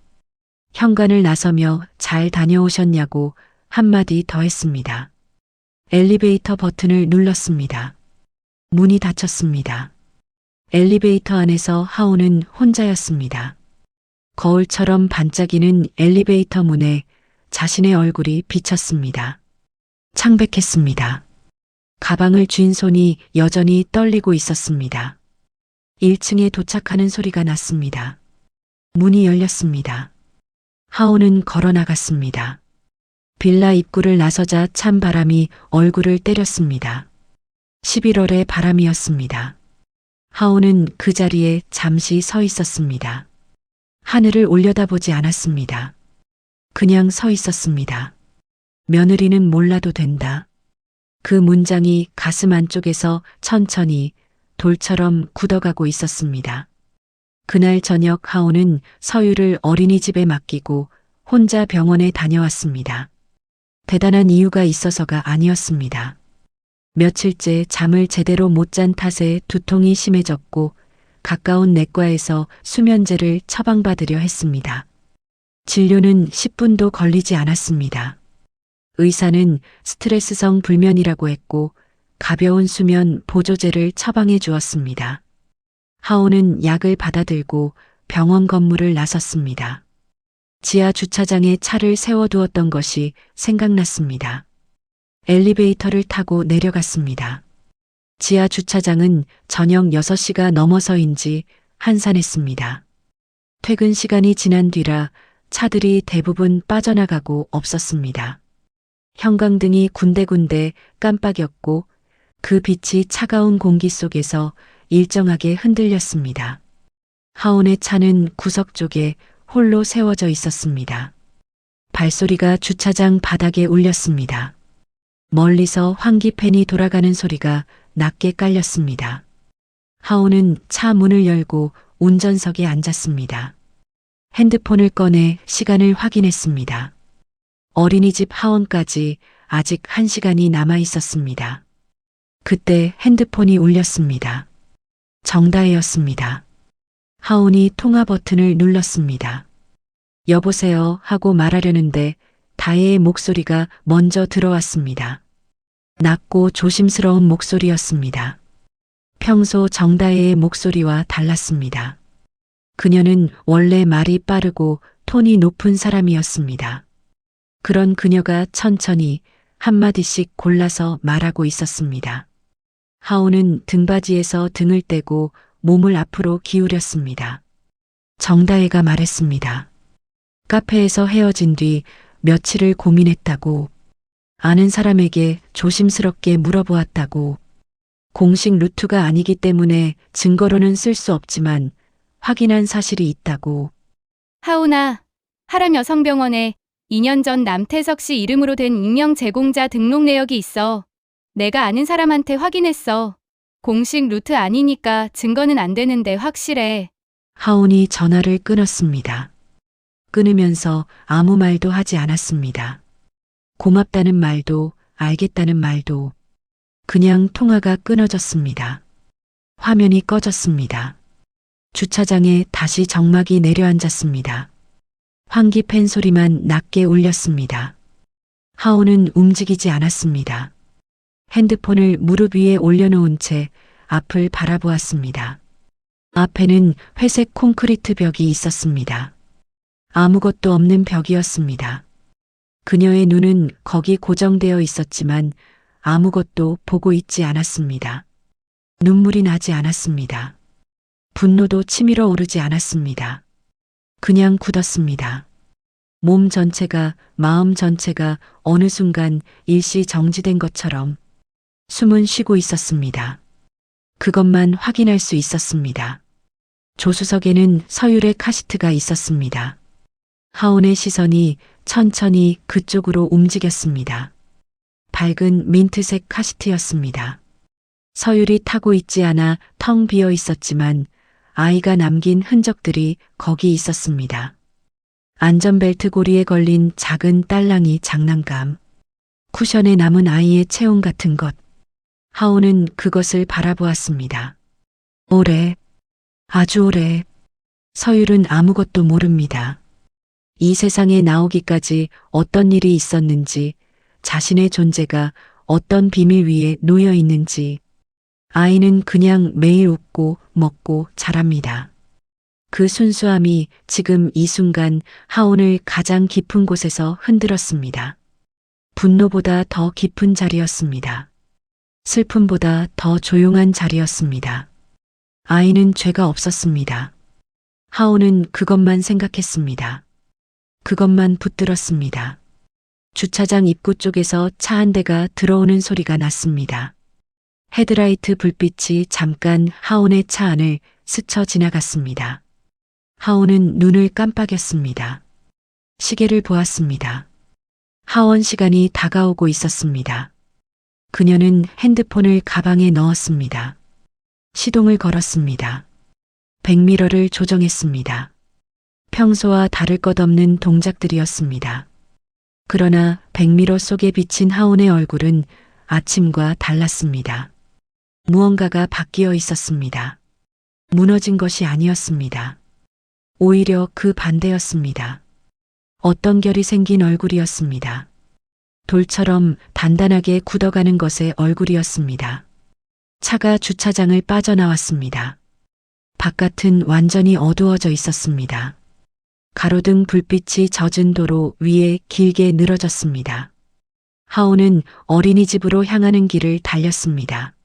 현관을 나서며 잘 다녀오셨냐고 한마디 더 했습니다. 엘리베이터 버튼을 눌렀습니다. 문이 닫혔습니다. 엘리베이터 안에서 하온은 혼자였습니다. 거울처럼 반짝이는 엘리베이터 문에 자신의 얼굴이 비쳤습니다. 창백했습니다. 가방을 쥔 손이 여전히 떨리고 있었습니다. 1층에 도착하는 소리가 났습니다. 문이 열렸습니다. 하온은 걸어 나갔습니다. 빌라 입구를 나서자 찬 바람이 얼굴을 때렸습니다. 11월의 바람이었습니다. 하온은 그 자리에 잠시 서 있었습니다. 하늘을 올려다보지 않았습니다. 그냥 서 있었습니다. 며느리는 몰라도 된다. 그 문장이 가슴 안쪽에서 천천히 돌처럼 굳어가고 있었습니다. 그날 저녁 하온은 서유를 어린이집에 맡기고 혼자 병원에 다녀왔습니다. 대단한 이유가 있어서가 아니었습니다. 며칠째 잠을 제대로 못 잔 탓에 두통이 심해졌고 가까운 내과에서 수면제를 처방받으려 했습니다. 진료는 10분도 걸리지 않았습니다. 의사는 스트레스성 불면이라고 했고 가벼운 수면 보조제를 처방해 주었습니다. 하온은 약을 받아들고 병원 건물을 나섰습니다. 지하 주차장에 차를 세워두었던 것이 생각났습니다. 엘리베이터를 타고 내려갔습니다. 지하 주차장은 저녁 6시가 넘어서인지 한산했습니다. 퇴근 시간이 지난 뒤라 차들이 대부분 빠져나가고 없었습니다. 형광등이 군데군데 깜빡였고 그 빛이 차가운 공기 속에서 일정하게 흔들렸습니다. 하온의 차는 구석 쪽에 홀로 세워져 있었습니다. 발소리가 주차장 바닥에 울렸습니다. 멀리서 환기팬이 돌아가는 소리가 낮게 깔렸습니다. 하온은 차 문을 열고 운전석에 앉았습니다. 핸드폰을 꺼내 시간을 확인했습니다. 어린이집 하원까지 아직 1시간이 남아 있었습니다. 그때 핸드폰이 울렸습니다. 정다혜였습니다. 하온이 통화 버튼을 눌렀습니다. 여보세요 하고 말하려는데 다혜의 목소리가 먼저 들어왔습니다. 낮고 조심스러운 목소리였습니다. 평소 정다혜의 목소리와 달랐습니다. 그녀는 원래 말이 빠르고 톤이 높은 사람이었습니다. 그런 그녀가 천천히 한마디씩 골라서 말하고 있었습니다. 하온은 등받이에서 등을 떼고 몸을 앞으로 기울였습니다. 정다혜가 말했습니다. 카페에서 헤어진 뒤 며칠을 고민했다고, 아는 사람에게 조심스럽게 물어보았다고, 공식 루트가 아니기 때문에 증거로는 쓸 수 없지만 확인한 사실이 있다고. 하온아, 하람 여성병원에 2년 전 남태석 씨 이름으로 된 익명 제공자 등록 내역이 있어. 내가 아는 사람한테 확인했어. 공식 루트 아니니까 증거는 안 되는데 확실해. 하온이 전화를 끊었습니다. 끊으면서 아무 말도 하지 않았습니다. 고맙다는 말도 알겠다는 말도 그냥 통화가 끊어졌습니다. 화면이 꺼졌습니다. 주차장에 다시 정막이 내려앉았습니다. 환기팬 소리만 낮게 울렸습니다. 하온은 움직이지 않았습니다. 핸드폰을 무릎 위에 올려놓은 채 앞을 바라보았습니다. 앞에는 회색 콘크리트 벽이 있었습니다. 아무것도 없는 벽이었습니다. 그녀의 눈은 거기 고정되어 있었지만 아무것도 보고 있지 않았습니다. 눈물이 나지 않았습니다. 분노도 치밀어 오르지 않았습니다. 그냥 굳었습니다. 몸 전체가, 마음 전체가 어느 순간 일시 정지된 것처럼 숨은 쉬고 있었습니다. 그것만 확인할 수 있었습니다. 조수석에는 서율의 카시트가 있었습니다. 하온의 시선이 천천히 그쪽으로 움직였습니다. 밝은 민트색 카시트였습니다. 서율이 타고 있지 않아 텅 비어 있었지만 아이가 남긴 흔적들이 거기 있었습니다. 안전벨트 고리에 걸린 작은 딸랑이 장난감, 쿠션에 남은 아이의 체온 같은 것. 하온은 그것을 바라보았습니다. 오래, 아주 오래. 서율은 아무것도 모릅니다. 이 세상에 나오기까지 어떤 일이 있었는지, 자신의 존재가 어떤 비밀 위에 놓여 있는지. 아이는 그냥 매일 웃고 먹고 자랍니다. 그 순수함이 지금 이 순간 하온을 가장 깊은 곳에서 흔들었습니다. 분노보다 더 깊은 자리였습니다. 슬픔보다 더 조용한 자리였습니다. 아이는 죄가 없었습니다. 하온은 그것만 생각했습니다. 그것만 붙들었습니다. 주차장 입구 쪽에서 차 한 대가 들어오는 소리가 났습니다. 헤드라이트 불빛이 잠깐 하온의 차 안을 스쳐 지나갔습니다. 하온은 눈을 깜빡였습니다. 시계를 보았습니다. 하원 시간이 다가오고 있었습니다. 그녀는 핸드폰을 가방에 넣었습니다. 시동을 걸었습니다. 백미러를 조정했습니다. 평소와 다를 것 없는 동작들이었습니다. 그러나 백미러 속에 비친 하온의 얼굴은 아침과 달랐습니다. 무언가가 바뀌어 있었습니다. 무너진 것이 아니었습니다. 오히려 그 반대였습니다. 어떤 결이 생긴 얼굴이었습니다. 돌처럼 단단하게 굳어가는 것의 얼굴이었습니다. 차가 주차장을 빠져나왔습니다. 바깥은 완전히 어두워져 있었습니다. 가로등 불빛이 젖은 도로 위에 길게 늘어졌습니다. 하오는 어린이집으로 향하는 길을 달렸습니다.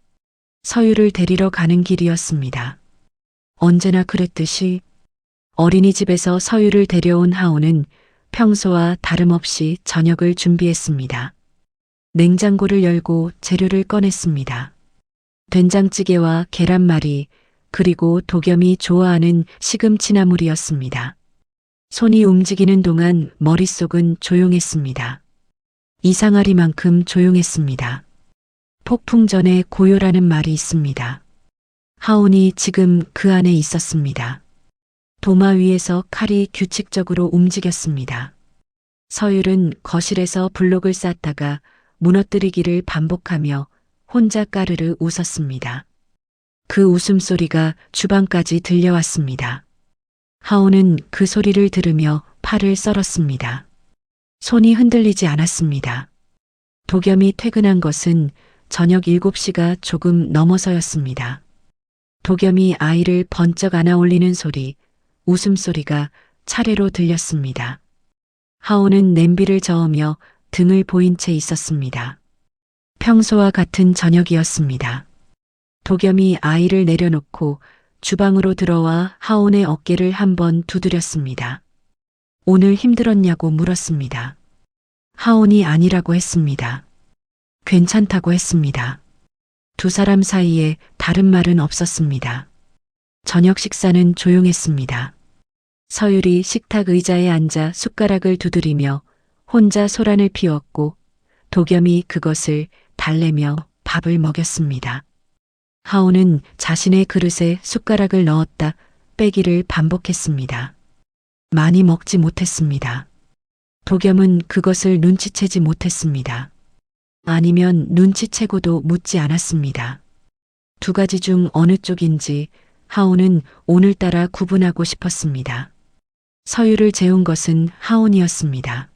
서유를 데리러 가는 길이었습니다. 언제나 그랬듯이 어린이집에서 서유를 데려온 하오는 평소와 다름없이 저녁을 준비했습니다. 냉장고를 열고 재료를 꺼냈습니다. 된장찌개와 계란말이, 그리고 도겸이 좋아하는 시금치나물이었습니다. 손이 움직이는 동안 머릿속은 조용했습니다. 이상하리만큼 조용했습니다. 폭풍 전에 고요라는 말이 있습니다. 하온이 지금 그 안에 있었습니다. 도마 위에서 칼이 규칙적으로 움직였습니다. 서율은 거실에서 블록을 쌓다가 무너뜨리기를 반복하며 혼자 까르르 웃었습니다. 그 웃음소리가 주방까지 들려왔습니다. 하온은 그 소리를 들으며 팔을 썰었습니다. 손이 흔들리지 않았습니다. 도겸이 퇴근한 것은 저녁 7시가 조금 넘어서였습니다. 도겸이 아이를 번쩍 안아 올리는 소리, 웃음소리가 차례로 들렸습니다. 하온은 냄비를 저으며 등을 보인 채 있었습니다. 평소와 같은 저녁이었습니다. 도겸이 아이를 내려놓고 주방으로 들어와 하온의 어깨를 한번 두드렸습니다. 오늘 힘들었냐고 물었습니다. 하온이 아니라고 했습니다. 괜찮다고 했습니다. 두 사람 사이에 다른 말은 없었습니다. 저녁 식사는 조용했습니다. 서율이 식탁 의자에 앉아 숟가락을 두드리며 혼자 소란을 피웠고 도겸이 그것을 달래며 밥을 먹였습니다. 하온은 자신의 그릇에 숟가락을 넣었다 빼기를 반복했습니다. 많이 먹지 못했습니다. 도겸은 그것을 눈치채지 못했습니다. 아니면 눈치채고도 묻지 않았습니다. 두 가지 중 어느 쪽인지 하온은 오늘따라 구분하고 싶었습니다. 서유를 재운 것은 하온이었습니다.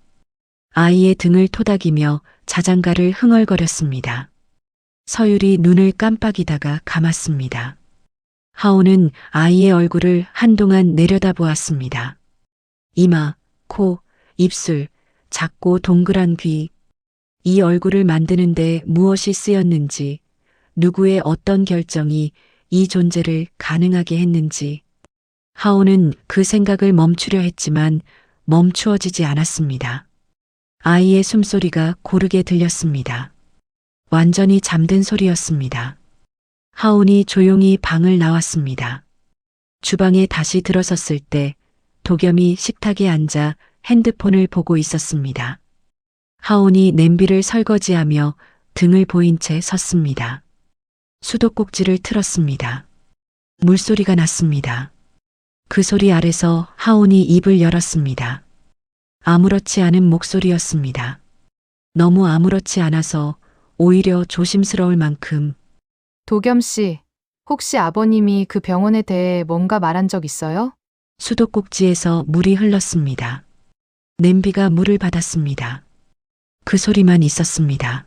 아이의 등을 토닥이며 자장가를 흥얼거렸습니다. 서율이 눈을 깜빡이다가 감았습니다. 하온은 아이의 얼굴을 한동안 내려다보았습니다. 이마, 코, 입술, 작고 동그란 귀, 이 얼굴을 만드는데 무엇이 쓰였는지, 누구의 어떤 결정이 이 존재를 가능하게 했는지. 하온은 그 생각을 멈추려 했지만 멈추어지지 않았습니다. 아이의 숨소리가 고르게 들렸습니다. 완전히 잠든 소리였습니다. 하온이 조용히 방을 나왔습니다. 주방에 다시 들어섰을 때 도겸이 식탁에 앉아 핸드폰을 보고 있었습니다. 하온이 냄비를 설거지하며 등을 보인 채 섰습니다. 수도꼭지를 틀었습니다. 물소리가 났습니다. 그 소리 아래서 하온이 입을 열었습니다. 아무렇지 않은 목소리였습니다. 너무 아무렇지 않아서 오히려 조심스러울 만큼. 도겸 씨, 혹시 아버님이 그 병원에 대해 뭔가 말한 적 있어요? 수도꼭지에서 물이 흘렀습니다. 냄비가 물을 받았습니다. 그 소리만 있었습니다.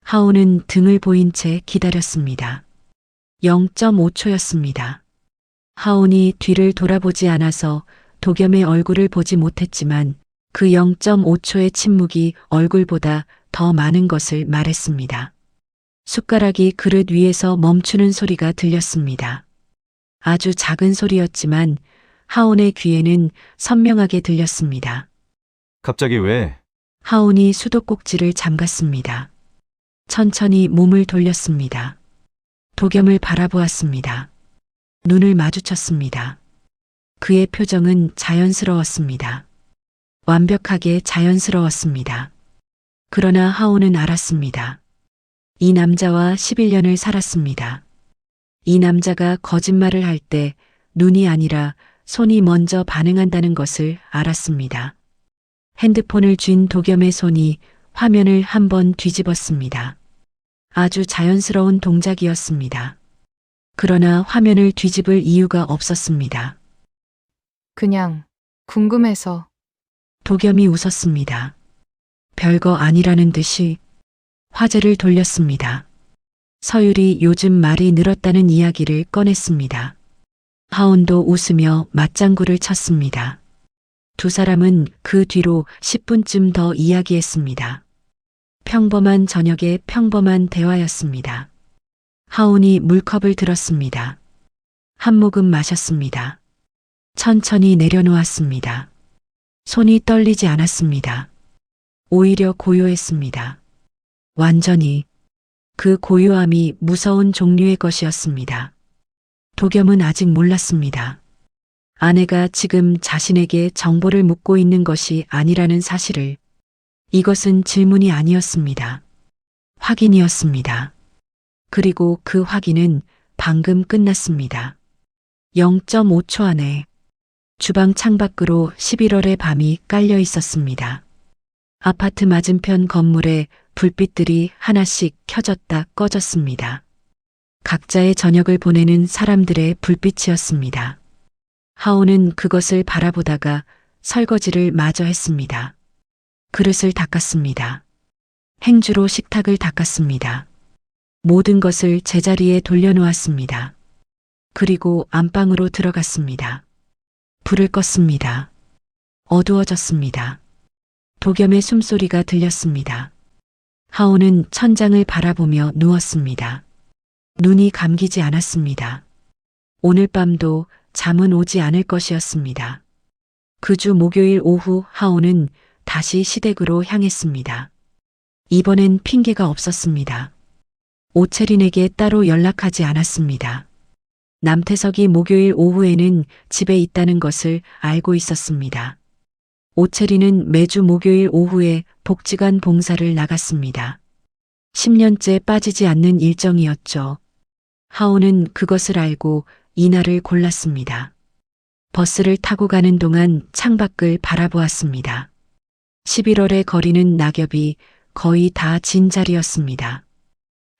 하온은 등을 보인 채 기다렸습니다. 0.5초였습니다. 하온이 뒤를 돌아보지 않아서 도겸의 얼굴을 보지 못했지만 그 0.5초의 침묵이 얼굴보다 더 많은 것을 말했습니다. 숟가락이 그릇 위에서 멈추는 소리가 들렸습니다. 아주 작은 소리였지만 하온의 귀에는 선명하게 들렸습니다. 갑자기 왜? 하온이 수도꼭지를 잠갔습니다. 천천히 몸을 돌렸습니다. 도겸을 바라보았습니다. 눈을 마주쳤습니다. 그의 표정은 자연스러웠습니다. 완벽하게 자연스러웠습니다. 그러나 하온은 알았습니다. 이 남자와 11년을 살았습니다. 이 남자가 거짓말을 할 때 눈이 아니라 손이 먼저 반응한다는 것을 알았습니다. 핸드폰을 쥔 도겸의 손이 화면을 한번 뒤집었습니다. 아주 자연스러운 동작이었습니다. 그러나 화면을 뒤집을 이유가 없었습니다. 그냥 궁금해서. 도겸이 웃었습니다. 별거 아니라는 듯이 화제를 돌렸습니다. 서율이 요즘 말이 늘었다는 이야기를 꺼냈습니다. 하온도 웃으며 맞장구를 쳤습니다. 두 사람은 그 뒤로 10분쯤 더 이야기했습니다. 평범한 저녁의 평범한 대화였습니다. 하온이 물컵을 들었습니다. 한 모금 마셨습니다. 천천히 내려놓았습니다. 손이 떨리지 않았습니다. 오히려 고요했습니다. 완전히 그 고요함이 무서운 종류의 것이었습니다. 도겸은 아직 몰랐습니다. 아내가 지금 자신에게 정보를 묻고 있는 것이 아니라는 사실을. 이것은 질문이 아니었습니다. 확인이었습니다. 그리고 그 확인은 방금 끝났습니다. 0.5초 안에 주방 창밖으로 11월의 밤이 깔려 있었습니다. 아파트 맞은편 건물에 불빛들이 하나씩 켜졌다 꺼졌습니다. 각자의 저녁을 보내는 사람들의 불빛이었습니다. 하온은 그것을 바라보다가 설거지를 마저 했습니다. 그릇을 닦았습니다. 행주로 식탁을 닦았습니다. 모든 것을 제자리에 돌려놓았습니다. 그리고 안방으로 들어갔습니다. 불을 껐습니다. 어두워졌습니다. 도겸의 숨소리가 들렸습니다. 하온은 천장을 바라보며 누웠습니다. 눈이 감기지 않았습니다. 오늘 밤도 잠은 오지 않을 것이었습니다. 그 주 목요일 오후 하온은 다시 시댁으로 향했습니다. 이번엔 핑계가 없었습니다. 오채린에게 따로 연락하지 않았습니다. 남태석이 목요일 오후에는 집에 있다는 것을 알고 있었습니다. 오채린은 매주 목요일 오후에 복지관 봉사를 나갔습니다. 10년째 빠지지 않는 일정이었죠. 하온은 그것을 알고 이날을 골랐습니다. 버스를 타고 가는 동안 창밖을 바라보았습니다. 11월의 거리는 낙엽이 거의 다 진 자리였습니다.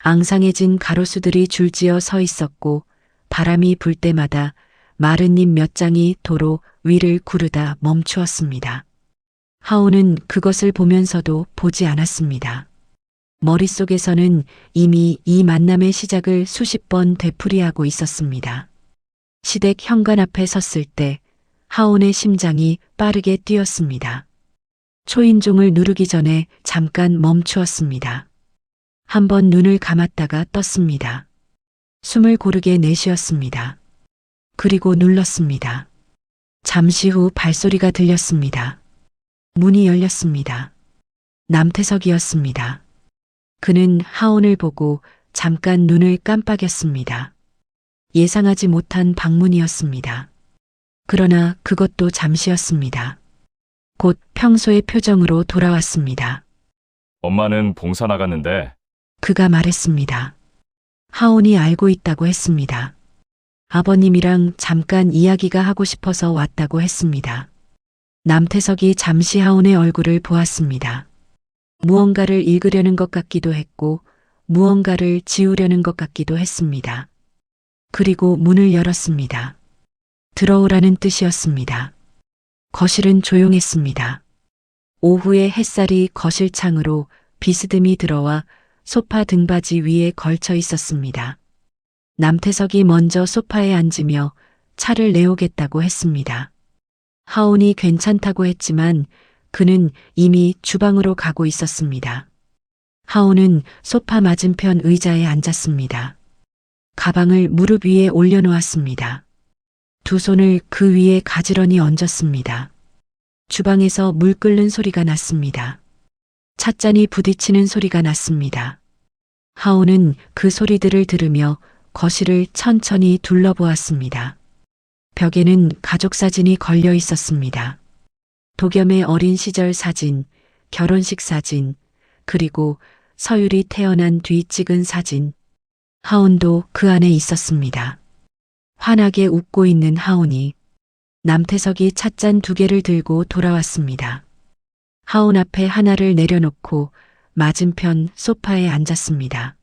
앙상해진 가로수들이 줄지어 서 있었고 바람이 불 때마다 마른 잎 몇 장이 도로 위를 구르다 멈추었습니다. 하온은 그것을 보면서도 보지 않았습니다. 머릿속에서는 이미 이 만남의 시작을 수십 번 되풀이하고 있었습니다. 시댁 현관 앞에 섰을 때 하온의 심장이 빠르게 뛰었습니다. 초인종을 누르기 전에 잠깐 멈추었습니다. 한번 눈을 감았다가 떴습니다. 숨을 고르게 내쉬었습니다. 그리고 눌렀습니다. 잠시 후 발소리가 들렸습니다. 문이 열렸습니다. 남태석이었습니다. 그는 하온을 보고 잠깐 눈을 깜빡였습니다. 예상하지 못한 방문이었습니다. 그러나 그것도 잠시였습니다. 곧 평소의 표정으로 돌아왔습니다. 엄마는 봉사 나갔는데 그가 말했습니다. 하온이 알고 있다고 했습니다. 아버님이랑 잠깐 이야기가 하고 싶어서 왔다고 했습니다. 남태석이 잠시 하온의 얼굴을 보았습니다. 무언가를 읽으려는 것 같기도 했고 무언가를 지우려는 것 같기도 했습니다. 그리고 문을 열었습니다. 들어오라는 뜻이었습니다. 거실은 조용했습니다. 오후의 햇살이 거실 창으로 비스듬히 들어와 소파 등받이 위에 걸쳐 있었습니다. 남태석이 먼저 소파에 앉으며 차를 내오겠다고 했습니다. 하온이 괜찮다고 했지만 그는 이미 주방으로 가고 있었습니다. 하온은 소파 맞은편 의자에 앉았습니다. 가방을 무릎 위에 올려놓았습니다. 두 손을 그 위에 가지런히 얹었습니다. 주방에서 물 끓는 소리가 났습니다. 찻잔이 부딪히는 소리가 났습니다. 하온은 그 소리들을 들으며 거실을 천천히 둘러보았습니다. 벽에는 가족 사진이 걸려 있었습니다. 도겸의 어린 시절 사진, 결혼식 사진, 그리고 서율이 태어난 뒤 찍은 사진. 하온도 그 안에 있었습니다. 환하게 웃고 있는 하온이. 남태석이 찻잔 2개를 들고 돌아왔습니다. 하온 앞에 하나를 내려놓고 맞은편 소파에 앉았습니다.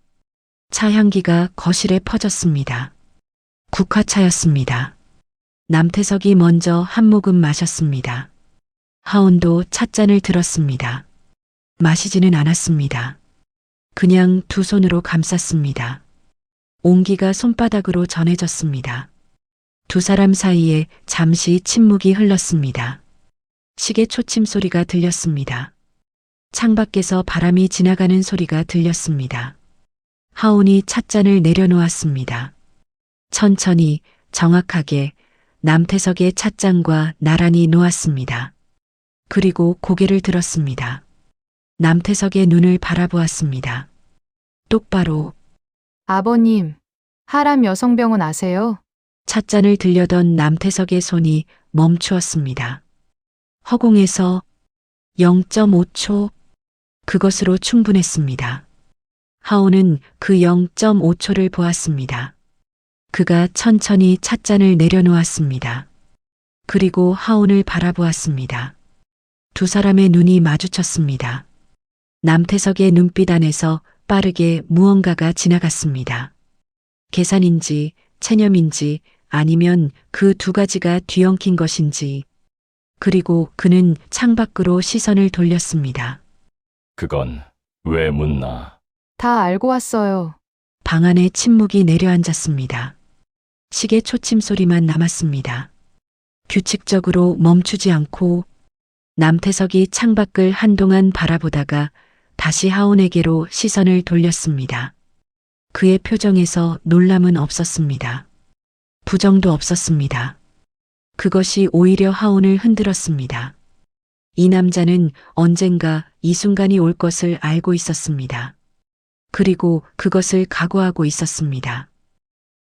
차 향기가 거실에 퍼졌습니다. 국화차였습니다. 남태석이 먼저 한 모금 마셨습니다. 하온도 찻잔을 들었습니다. 마시지는 않았습니다. 그냥 두 손으로 감쌌습니다. 온기가 손바닥으로 전해졌습니다. 두 사람 사이에 잠시 침묵이 흘렀습니다. 시계 초침 소리가 들렸습니다. 창밖에서 바람이 지나가는 소리가 들렸습니다. 하온이 찻잔을 내려놓았습니다. 천천히 정확하게 남태석의 찻잔과 나란히 놓았습니다. 그리고 고개를 들었습니다. 남태석의 눈을 바라보았습니다. 똑바로 아버님, 하람 여성병원 아세요? 찻잔을 들려던 남태석의 손이 멈추었습니다. 허공에서 0.5초, 그것으로 충분했습니다. 하온은 그 0.5초를 보았습니다. 그가 천천히 찻잔을 내려놓았습니다. 그리고 하온을 바라보았습니다. 두 사람의 눈이 마주쳤습니다. 남태석의 눈빛 안에서 빠르게 무언가가 지나갔습니다. 계산인지 체념인지 아니면 그 두 가지가 뒤엉킨 것인지. 그리고 그는 창밖으로 시선을 돌렸습니다. 그건 왜 묻나? 다 알고 왔어요. 방 안에 침묵이 내려앉았습니다. 시계 초침 소리만 남았습니다. 규칙적으로 멈추지 않고 남태석이 창밖을 한동안 바라보다가 다시 하온에게로 시선을 돌렸습니다. 그의 표정에서 놀람은 없었습니다. 부정도 없었습니다. 그것이 오히려 하온을 흔들었습니다. 이 남자는 언젠가 이 순간이 올 것을 알고 있었습니다. 그리고 그것을 각오하고 있었습니다.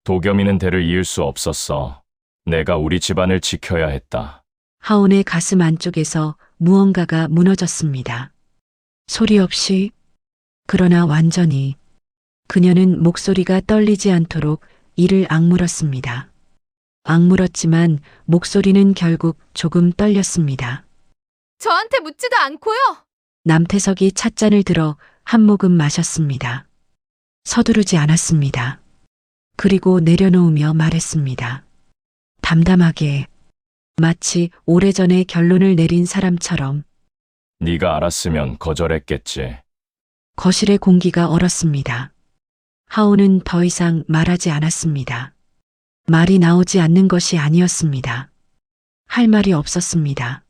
도겸이는 대를 이을 수 없었어. 내가 우리 집안을 지켜야 했다. 하온의 가슴 안쪽에서 무언가가 무너졌습니다. 소리 없이, 그러나 완전히. 그녀는 목소리가 떨리지 않도록 이를 악물었습니다. 악물었지만 목소리는 결국 조금 떨렸습니다. 저한테 묻지도 않고요. 남태석이 찻잔을 들어 한 모금 마셨습니다. 서두르지 않았습니다. 그리고 내려놓으며 말했습니다. 담담하게, 마치 오래전에 결론을 내린 사람처럼. 네가 알았으면 거절했겠지. 거실의 공기가 얼었습니다. 하온은 더 이상 말하지 않았습니다. 말이 나오지 않는 것이 아니었습니다. 할 말이 없었습니다.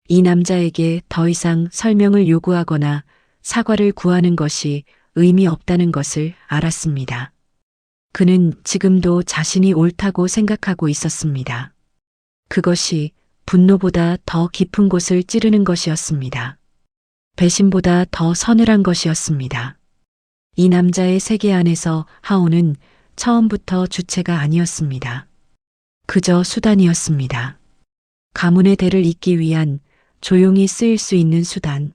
이 남자에게 더 이상 설명을 요구하거나 사과를 구하는 것이 의미 없다는 것을 알았습니다. 그는 지금도 자신이 옳다고 생각하고 있었습니다. 그것이 분노보다 더 깊은 곳을 찌르는 것이었습니다. 배신보다 더 서늘한 것이었습니다. 이 남자의 세계 안에서 하온은 처음부터 주체가 아니었습니다. 그저 수단이었습니다. 가문의 대를 잇기 위한 조용히 쓰일 수 있는 수단.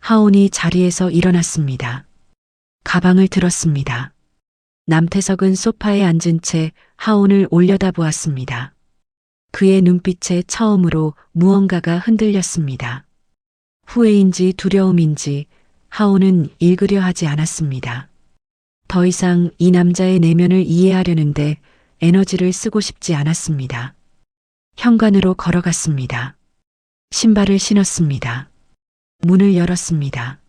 하온이 자리에서 일어났습니다. 가방을 들었습니다. 남태석은 소파에 앉은 채 하온을 올려다보았습니다. 그의 눈빛에 처음으로 무언가가 흔들렸습니다. 후회인지 두려움인지 하온은 읽으려 하지 않았습니다. 더 이상 이 남자의 내면을 이해하려는데 에너지를 쓰고 싶지 않았습니다. 현관으로 걸어갔습니다. 신발을 신었습니다. 문을 열었습니다.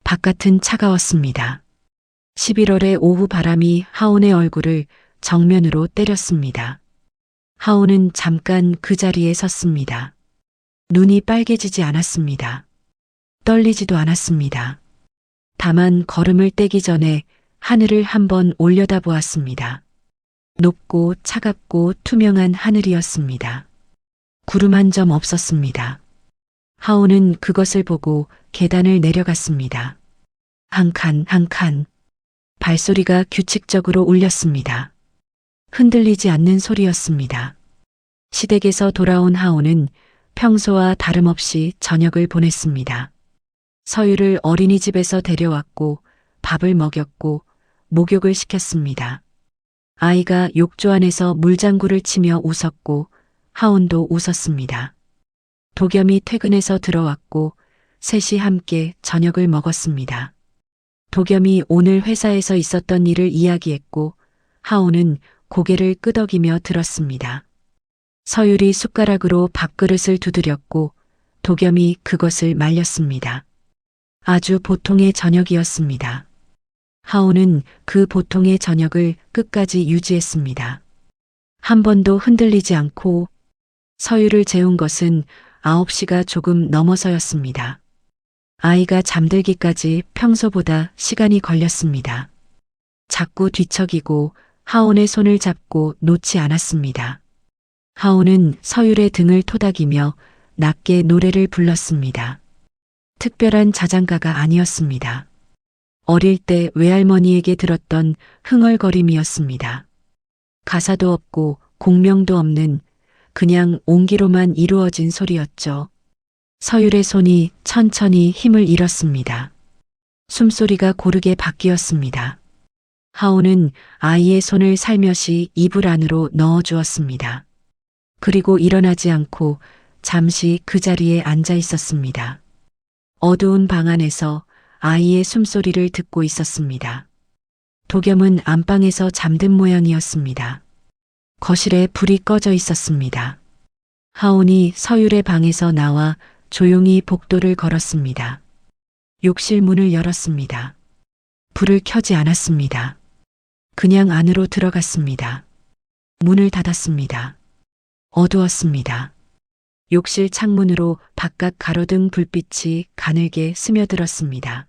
바깥은 차가웠습니다. 11월의 오후 바람이 하온의 얼굴을 정면으로 때렸습니다. 하온은 잠깐 그 자리에 섰습니다. 눈이 빨개지지 않았습니다. 떨리지도 않았습니다. 다만 걸음을 떼기 전에 하늘을 한번 올려다보았습니다. 높고 차갑고 투명한 하늘이었습니다. 구름 한 점 없었습니다. 하온은 그것을 보고 계단을 내려갔습니다. 한 칸 한 칸. 발소리가 규칙적으로 울렸습니다. 흔들리지 않는 소리였습니다. 시댁에서 돌아온 하온은 평소와 다름없이 저녁을 보냈습니다. 서유를 어린이집에서 데려왔고 밥을 먹였고 목욕을 시켰습니다. 아이가 욕조 안에서 물장구를 치며 웃었고 하온도 웃었습니다. 도겸이 퇴근해서 들어왔고 셋이 함께 저녁을 먹었습니다. 도겸이 오늘 회사에서 있었던 일을 이야기했고 하온은 고개를 끄덕이며 들었습니다. 서율이 숟가락으로 밥그릇을 두드렸고 도겸이 그것을 말렸습니다. 아주 보통의 저녁이었습니다. 하온은 그 보통의 저녁을 끝까지 유지했습니다. 한 번도 흔들리지 않고 서유를 재운 것은 9시가 조금 넘어서였습니다. 아이가 잠들기까지 평소보다 시간이 걸렸습니다. 자꾸 뒤척이고 하온의 손을 잡고 놓지 않았습니다. 하온은 서율의 등을 토닥이며 낮게 노래를 불렀습니다. 특별한 자장가가 아니었습니다. 어릴 때 외할머니에게 들었던 흥얼거림이었습니다. 가사도 없고 공명도 없는 그냥 온기로만 이루어진 소리였죠. 서율의 손이 천천히 힘을 잃었습니다. 숨소리가 고르게 바뀌었습니다. 하온은 아이의 손을 살며시 이불 안으로 넣어 주었습니다. 그리고 일어나지 않고 잠시 그 자리에 앉아 있었습니다. 어두운 방 안에서 아이의 숨소리를 듣고 있었습니다. 도겸은 안방에서 잠든 모양이었습니다. 거실에 불이 꺼져 있었습니다. 하온이 서율의 방에서 나와 조용히 복도를 걸었습니다. 욕실 문을 열었습니다. 불을 켜지 않았습니다. 그냥 안으로 들어갔습니다. 문을 닫았습니다. 어두웠습니다. 욕실 창문으로 바깥 가로등 불빛이 가늘게 스며들었습니다.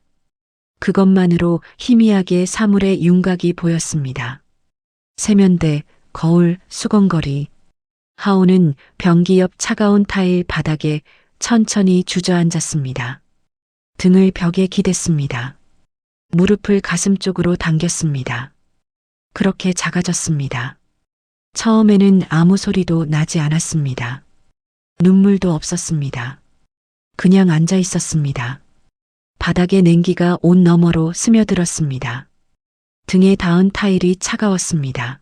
그것만으로 희미하게 사물의 윤곽이 보였습니다. 세면대, 거울, 수건거리. 하온은 변기 옆 차가운 타일 바닥에 천천히 주저앉았습니다. 등을 벽에 기댔습니다. 무릎을 가슴 쪽으로 당겼습니다. 그렇게 작아졌습니다. 처음에는 아무 소리도 나지 않았습니다. 눈물도 없었습니다. 그냥 앉아 있었습니다. 바닥에 냉기가 옷 너머로 스며들었습니다. 등에 닿은 타일이 차가웠습니다.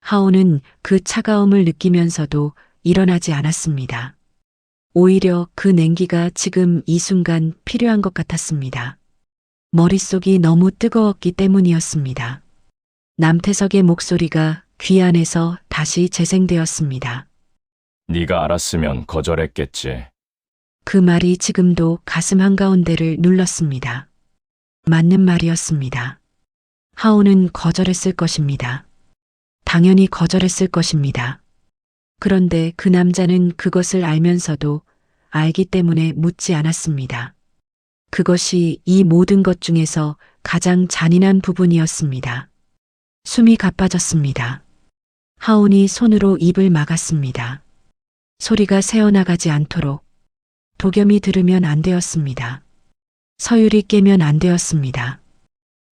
하온은 그 차가움을 느끼면서도 일어나지 않았습니다. 오히려 그 냉기가 지금 이 순간 필요한 것 같았습니다. 머릿속이 너무 뜨거웠기 때문이었습니다. 남태석의 목소리가 귀 안에서 다시 재생되었습니다. 네가 알았으면 거절했겠지. 그 말이 지금도 가슴 한가운데를 눌렀습니다. 맞는 말이었습니다. 하온은 거절했을 것입니다. 당연히 거절했을 것입니다. 그런데 그 남자는 그것을 알면서도 알기 때문에 묻지 않았습니다. 그것이 이 모든 것 중에서 가장 잔인한 부분이었습니다. 숨이 가빠졌습니다. 하온이 손으로 입을 막았습니다. 소리가 새어나가지 않도록. 도겸이 들으면 안 되었습니다. 서율이 깨면 안 되었습니다.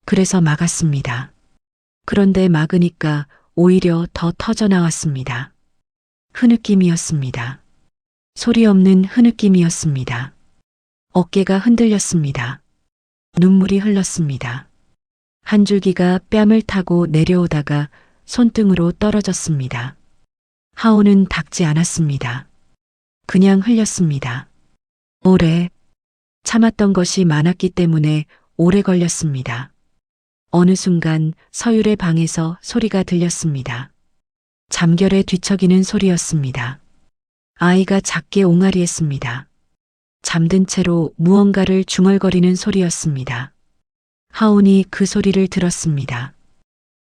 그래서 막았습니다. 그런데 막으니까 오히려 더 터져나왔습니다. 흐느낌이었습니다. 소리 없는 흐느낌이었습니다. 어깨가 흔들렸습니다. 눈물이 흘렀습니다. 한 줄기가 뺨을 타고 내려오다가 손등으로 떨어졌습니다. 하온은 닦지 않았습니다. 그냥 흘렸습니다. 오래 참았던 것이 많았기 때문에 오래 걸렸습니다. 어느 순간 서율의 방에서 소리가 들렸습니다. 잠결에 뒤척이는 소리였습니다. 아이가 작게 옹알이했습니다. 잠든 채로 무언가를 중얼거리는 소리였습니다. 하온이 그 소리를 들었습니다.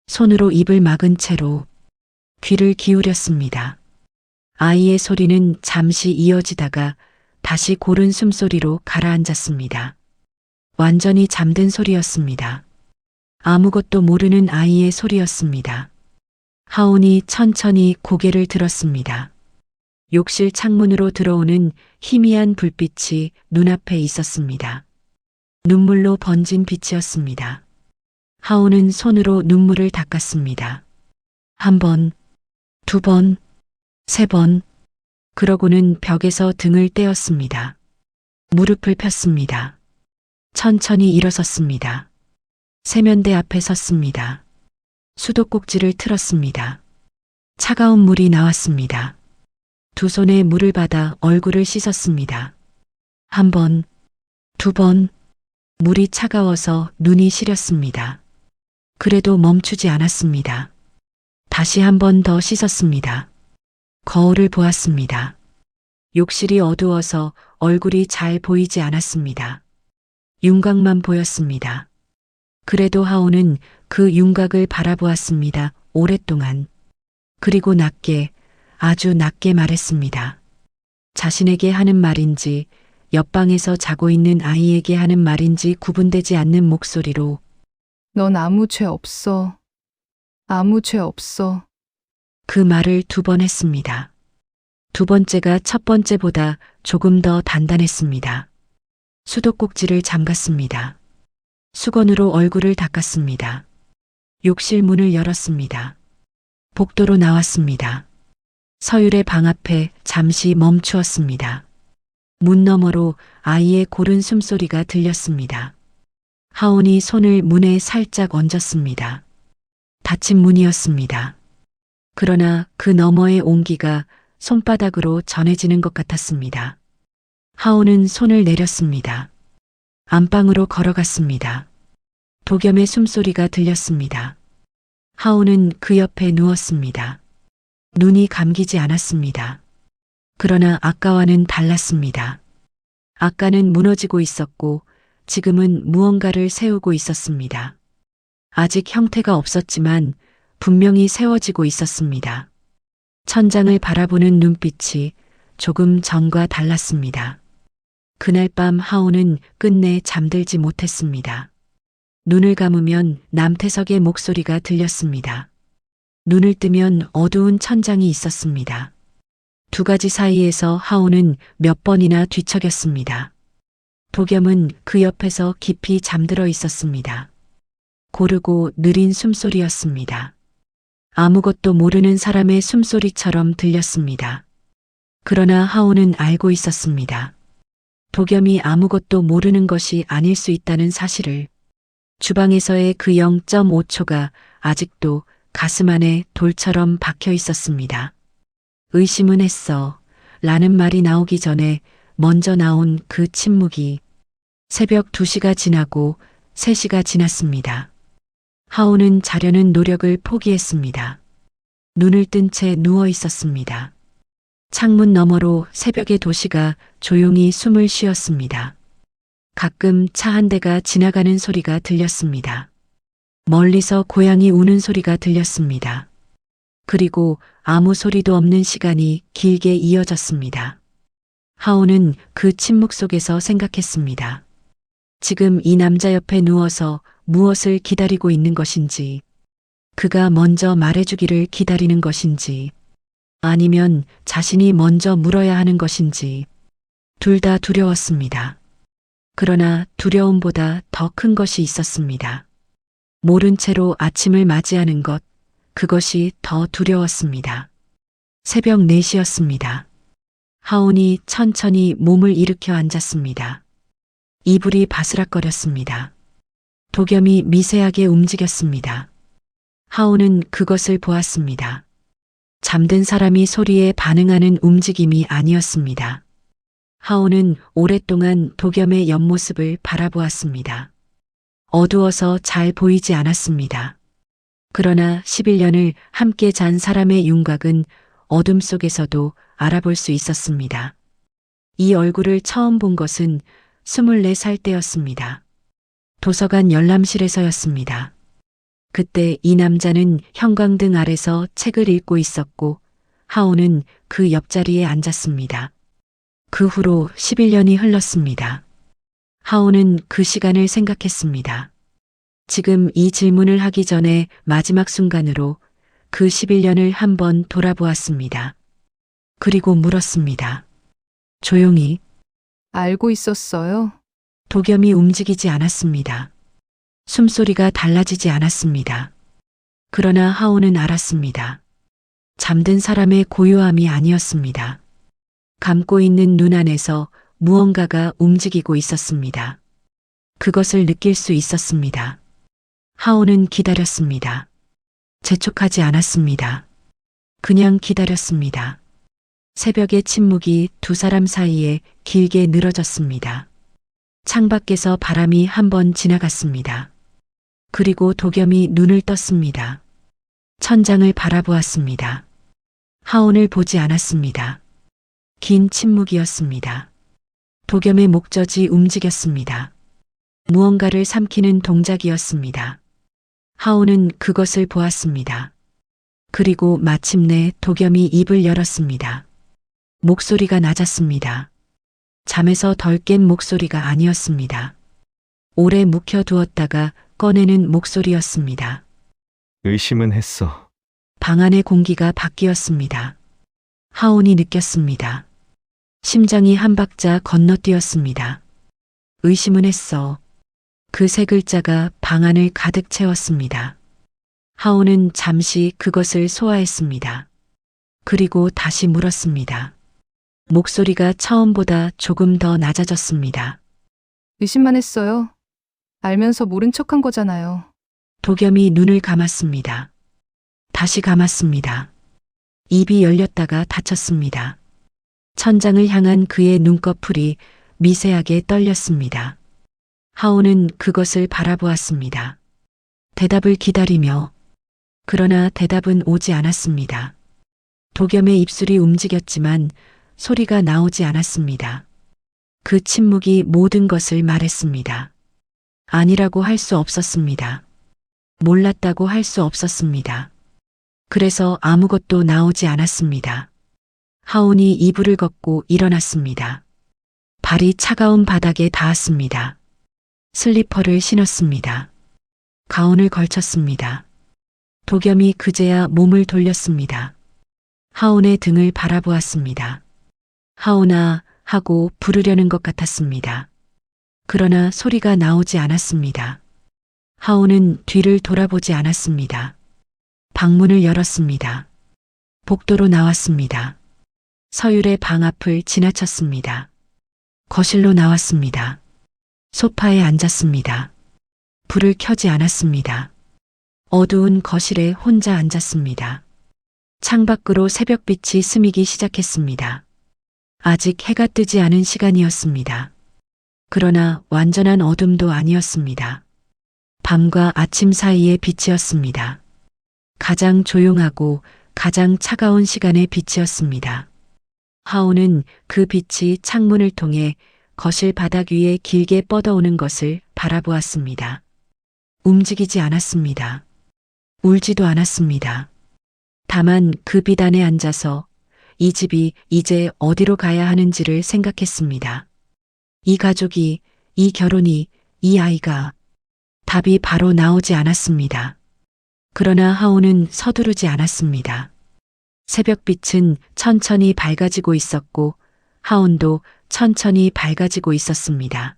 손으로 입을 막은 채로 귀를 기울였습니다. 아이의 소리는 잠시 이어지다가 다시 고른 숨소리로 가라앉았습니다. 완전히 잠든 소리였습니다. 아무것도 모르는 아이의 소리였습니다. 하온이 천천히 고개를 들었습니다. 욕실 창문으로 들어오는 희미한 불빛이 눈앞에 있었습니다. 눈물로 번진 빛이었습니다. 하온은 손으로 눈물을 닦았습니다. 한 번, 두 번, 세 번. 그러고는 벽에서 등을 떼었습니다. 무릎을 폈습니다. 천천히 일어섰습니다. 세면대 앞에 섰습니다. 수도꼭지를 틀었습니다. 차가운 물이 나왔습니다. 두 손에 물을 받아 얼굴을 씻었습니다. 한 번, 두 번. 물이 차가워서 눈이 시렸습니다. 그래도 멈추지 않았습니다. 다시 한 번 더 씻었습니다. 거울을 보았습니다. 욕실이 어두워서 얼굴이 잘 보이지 않았습니다. 윤곽만 보였습니다. 그래도 하온은 그 윤곽을 바라보았습니다. 오랫동안. 그리고 낮게, 아주 낮게 말했습니다. 자신에게 하는 말인지, 옆방에서 자고 있는 아이에게 하는 말인지 구분되지 않는 목소리로 넌 아무 죄 없어. 아무 죄 없어. 그 말을 2번 했습니다. 2번째가 첫 번째보다 조금 더 단단했습니다. 수도꼭지를 잠갔습니다. 수건으로 얼굴을 닦았습니다. 욕실 문을 열었습니다. 복도로 나왔습니다. 서율의 방 앞에 잠시 멈추었습니다. 문 너머로 아이의 고른 숨소리가 들렸습니다. 하온이 손을 문에 살짝 얹었습니다. 닫힌 문이었습니다. 그러나 그 너머의 온기가 손바닥으로 전해지는 것 같았습니다. 하온은 손을 내렸습니다. 안방으로 걸어갔습니다. 도겸의 숨소리가 들렸습니다. 하온은 그 옆에 누웠습니다. 눈이 감기지 않았습니다. 그러나 아까와는 달랐습니다. 아까는 무너지고 있었고 지금은 무언가를 세우고 있었습니다. 아직 형태가 없었지만 분명히 세워지고 있었습니다. 천장을 바라보는 눈빛이 조금 전과 달랐습니다. 그날 밤 하온은 끝내 잠들지 못했습니다. 눈을 감으면 남태석의 목소리가 들렸습니다. 눈을 뜨면 어두운 천장이 있었습니다. 2가지 사이에서 하온은 몇 번이나 뒤척였습니다. 도겸은 그 옆에서 깊이 잠들어 있었습니다. 고르고 느린 숨소리였습니다. 아무것도 모르는 사람의 숨소리처럼 들렸습니다. 그러나 하온은 알고 있었습니다. 도겸이 아무것도 모르는 것이 아닐 수 있다는 사실을. 주방에서의 그 0.5초가 아직도 가슴 안에 돌처럼 박혀 있었습니다. 의심은 했어. 라는 말이 나오기 전에 먼저 나온 그 침묵이 새벽 2시가 지나고 3시가 지났습니다. 하온은 자려는 노력을 포기했습니다. 눈을 뜬 채 누워 있었습니다. 창문 너머로 새벽의 도시가 조용히 숨을 쉬었습니다. 가끔 차 한 대가 지나가는 소리가 들렸습니다. 멀리서 고양이 우는 소리가 들렸습니다. 그리고 아무 소리도 없는 시간이 길게 이어졌습니다. 하온은 그 침묵 속에서 생각했습니다. 지금 이 남자 옆에 누워서 무엇을 기다리고 있는 것인지, 그가 먼저 말해주기를 기다리는 것인지, 아니면 자신이 먼저 물어야 하는 것인지, 둘 다 두려웠습니다. 그러나 두려움보다 더 큰 것이 있었습니다. 모른 채로 아침을 맞이하는 것, 그것이 더 두려웠습니다. 새벽 4시였습니다. 하온이 천천히 몸을 일으켜 앉았습니다. 이불이 바스락거렸습니다. 도겸이 미세하게 움직였습니다. 하온은 그것을 보았습니다. 잠든 사람이 소리에 반응하는 움직임이 아니었습니다. 하온은 오랫동안 도겸의 옆모습을 바라보았습니다. 어두워서 잘 보이지 않았습니다. 그러나 11년을 함께 잔 사람의 윤곽은 어둠 속에서도 알아볼 수 있었습니다. 이 얼굴을 처음 본 것은 24살 때였습니다. 도서관 열람실에서였습니다. 그때 이 남자는 형광등 아래서 책을 읽고 있었고 하온은 그 옆자리에 앉았습니다. 그 후로 11년이 흘렀습니다. 하온은 그 시간을 생각했습니다. 지금 이 질문을 하기 전에 마지막 순간으로 그 11년을 한번 돌아보았습니다. 그리고 물었습니다. 조용히. 알고 있었어요? 도겸이 움직이지 않았습니다. 숨소리가 달라지지 않았습니다. 그러나 하온은 알았습니다. 잠든 사람의 고요함이 아니었습니다. 감고 있는 눈 안에서 무언가가 움직이고 있었습니다. 그것을 느낄 수 있었습니다. 하온은 기다렸습니다. 재촉하지 않았습니다. 그냥 기다렸습니다. 새벽의 침묵이 2 사람 사이에 길게 늘어졌습니다. 창밖에서 바람이 한번 지나갔습니다. 그리고 도겸이 눈을 떴습니다. 천장을 바라보았습니다. 하온을 보지 않았습니다. 긴 침묵이었습니다. 도겸의 목젖이 움직였습니다. 무언가를 삼키는 동작이었습니다. 하온은 그것을 보았습니다. 그리고 마침내 도겸이 입을 열었습니다. 목소리가 낮았습니다. 잠에서 덜 깬 목소리가 아니었습니다. 오래 묵혀두었다가 꺼내는 목소리였습니다. 의심은 했어. 방 안의 공기가 바뀌었습니다. 하온이 느꼈습니다. 심장이 한 박자 건너뛰었습니다. 의심은 했어. 그 세 글자가 방 안을 가득 채웠습니다. 하온은 잠시 그것을 소화했습니다. 그리고 다시 물었습니다. 목소리가 처음보다 조금 더 낮아졌습니다. 의심만 했어요. 알면서 모른 척한 거잖아요. 도겸이 눈을 감았습니다. 다시 감았습니다. 입이 열렸다가 닫혔습니다. 천장을 향한 그의 눈꺼풀이 미세하게 떨렸습니다. 하온은 그것을 바라보았습니다. 대답을 기다리며. 그러나 대답은 오지 않았습니다. 도겸의 입술이 움직였지만 소리가 나오지 않았습니다. 그 침묵이 모든 것을 말했습니다. 아니라고 할 수 없었습니다. 몰랐다고 할 수 없었습니다. 그래서 아무것도 나오지 않았습니다. 하온이 이불을 걷고 일어났습니다. 발이 차가운 바닥에 닿았습니다. 슬리퍼를 신었습니다. 가운을 걸쳤습니다. 도겸이 그제야 몸을 돌렸습니다. 하온의 등을 바라보았습니다. 하온아 하고 부르려는 것 같았습니다. 그러나 소리가 나오지 않았습니다. 하온은 뒤를 돌아보지 않았습니다. 방문을 열었습니다. 복도로 나왔습니다. 서율의 방 앞을 지나쳤습니다. 거실로 나왔습니다. 소파에 앉았습니다. 불을 켜지 않았습니다. 어두운 거실에 혼자 앉았습니다. 창밖으로 새벽빛이 스미기 시작했습니다. 아직 해가 뜨지 않은 시간이었습니다. 그러나 완전한 어둠도 아니었습니다. 밤과 아침 사이의 빛이었습니다. 가장 조용하고 가장 차가운 시간의 빛이었습니다. 하온은 그 빛이 창문을 통해 거실 바닥 위에 길게 뻗어오는 것을 바라보았습니다. 움직이지 않았습니다. 울지도 않았습니다. 다만 그 빛 안에 앉아서 이 집이 이제 어디로 가야 하는지를 생각했습니다. 이 가족이, 이 결혼이, 이 아이가 답이 바로 나오지 않았습니다. 그러나 하온은 서두르지 않았습니다. 새벽빛은 천천히 밝아지고 있었고 하온도 천천히 밝아지고 있었습니다.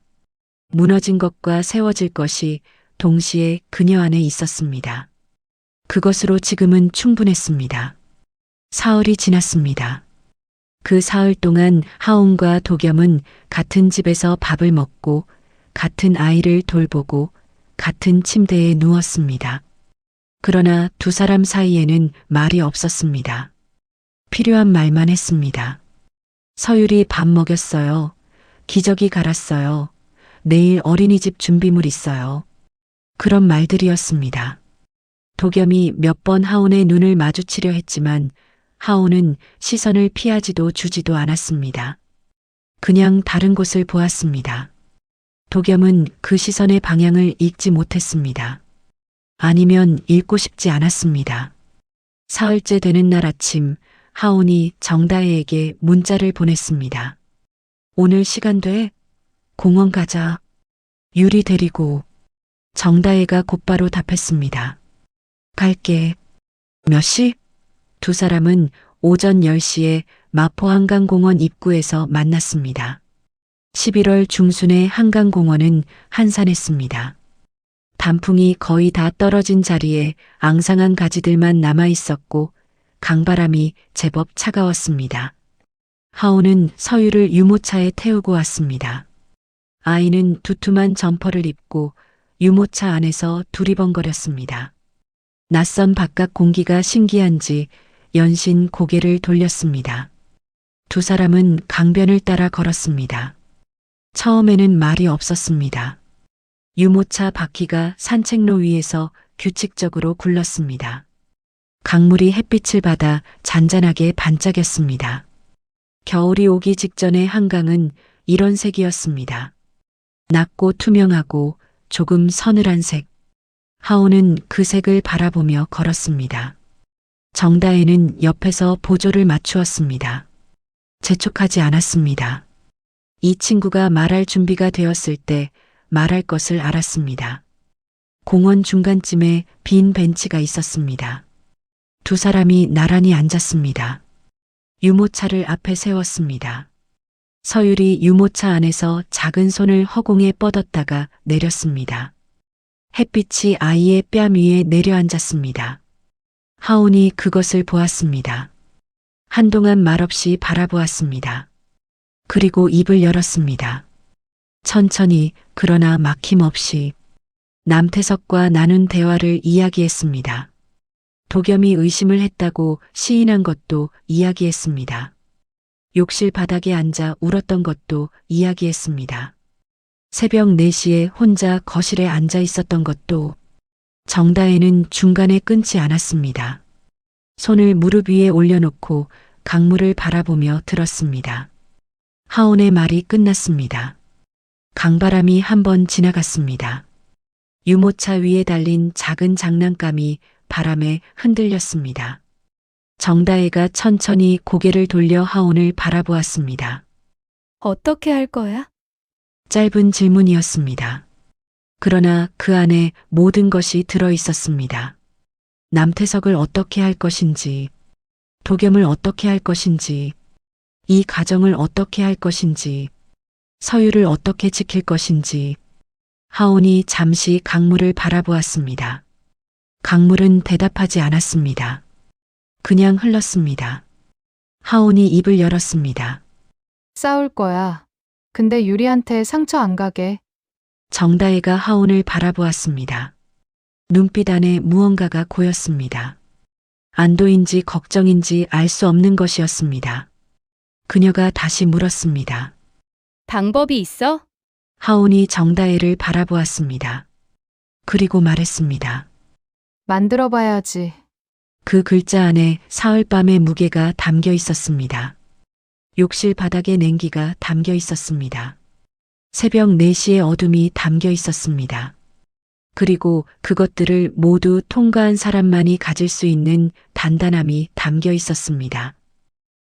무너진 것과 세워질 것이 동시에 그녀 안에 있었습니다. 그것으로 지금은 충분했습니다. 사흘이 지났습니다. 그 사흘 동안 하온과 도겸은 같은 집에서 밥을 먹고 같은 아이를 돌보고 같은 침대에 누웠습니다. 그러나 두 사람 사이에는 말이 없었습니다. 필요한 말만 했습니다. 서율이 밥 먹였어요. 기저귀 갈았어요. 내일 어린이집 준비물 있어요. 그런 말들이었습니다. 도겸이 몇 번 하온의 눈을 마주치려 했지만 하온은 시선을 피하지도 주지도 않았습니다. 그냥 다른 곳을 보았습니다. 도겸은 그 시선의 방향을 읽지 못했습니다. 아니면 읽고 싶지 않았습니다. 사흘째 되는 날 아침 하온이 정다혜에게 문자를 보냈습니다. 오늘 시간 돼? 공원 가자. 유리 데리고. 정다혜가 곧바로 답했습니다. 갈게. 몇 시? 두 사람은 오전 10시에 마포 한강공원 입구에서 만났습니다. 11월 중순의 한강공원은 한산했습니다. 단풍이 거의 다 떨어진 자리에 앙상한 가지들만 남아 있었고 강바람이 제법 차가웠습니다. 하온은 서유를 유모차에 태우고 왔습니다. 아이는 두툼한 점퍼를 입고 유모차 안에서 두리번거렸습니다. 낯선 바깥 공기가 신기한지 연신 고개를 돌렸습니다. 두 사람은 강변을 따라 걸었습니다. 처음에는 말이 없었습니다. 유모차 바퀴가 산책로 위에서 규칙적으로 굴렀습니다. 강물이 햇빛을 받아 잔잔하게 반짝였습니다. 겨울이 오기 직전의 한강은 이런 색이었습니다. 낮고 투명하고 조금 서늘한 색. 하온은 그 색을 바라보며 걸었습니다. 정다혜는 옆에서 보조를 맞추었습니다. 재촉하지 않았습니다. 이 친구가 말할 준비가 되었을 때 말할 것을 알았습니다. 공원 중간쯤에 빈 벤치가 있었습니다. 두 사람이 나란히 앉았습니다. 유모차를 앞에 세웠습니다. 서율이 유모차 안에서 작은 손을 허공에 뻗었다가 내렸습니다. 햇빛이 아이의 뺨 위에 내려앉았습니다. 하온이 그것을 보았습니다. 한동안 말없이 바라보았습니다. 그리고 입을 열었습니다. 천천히 그러나 막힘없이 남태석과 나눈 대화를 이야기했습니다. 도겸이 의심을 했다고 시인한 것도 이야기했습니다. 욕실 바닥에 앉아 울었던 것도 이야기했습니다. 새벽 4시에 혼자 거실에 앉아 있었던 것도. 정다혜는 중간에 끊지 않았습니다. 손을 무릎 위에 올려놓고 강물을 바라보며 들었습니다. 하온의 말이 끝났습니다. 강바람이 한번 지나갔습니다. 유모차 위에 달린 작은 장난감이 바람에 흔들렸습니다. 정다혜가 천천히 고개를 돌려 하온을 바라보았습니다. 어떻게 할 거야? 짧은 질문이었습니다. 그러나 그 안에 모든 것이 들어 있었습니다. 남태석을 어떻게 할 것인지, 도겸을 어떻게 할 것인지, 이 가정을 어떻게 할 것인지, 서유를 어떻게 지킬 것인지. 하온이 잠시 강물을 바라보았습니다. 강물은 대답하지 않았습니다. 그냥 흘렀습니다. 하온이 입을 열었습니다. 싸울 거야. 근데 유리한테 상처 안 가게. 정다혜가 하온을 바라보았습니다. 눈빛 안에 무언가가 고였습니다. 안도인지 걱정인지 알 수 없는 것이었습니다. 그녀가 다시 물었습니다. 방법이 있어? 하온이 정다혜를 바라보았습니다. 그리고 말했습니다. 만들어 봐야지. 그 글자 안에 사흘밤의 무게가 담겨 있었습니다. 욕실 바닥에 냉기가 담겨 있었습니다. 새벽 4시의 어둠이 담겨 있었습니다. 그리고 그것들을 모두 통과한 사람만이 가질 수 있는 단단함이 담겨 있었습니다.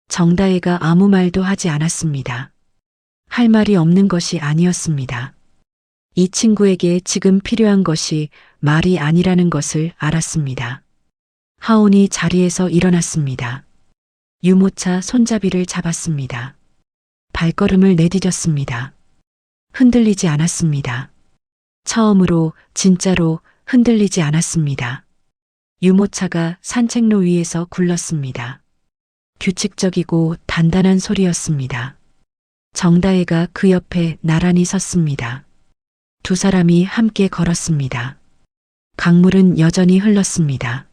정다혜가 아무 말도 하지 않았습니다. 할 말이 없는 것이 아니었습니다. 이 친구에게 지금 필요한 것이 말이 아니라는 것을 알았습니다. 하온이 자리에서 일어났습니다. 유모차 손잡이를 잡았습니다. 발걸음을 내디뎠습니다. 흔들리지 않았습니다. 처음으로 진짜로 흔들리지 않았습니다. 유모차가 산책로 위에서 굴렀습니다. 규칙적이고 단단한 소리였습니다. 정다혜가 그 옆에 나란히 섰습니다. 두 사람이 함께 걸었습니다. 강물은 여전히 흘렀습니다.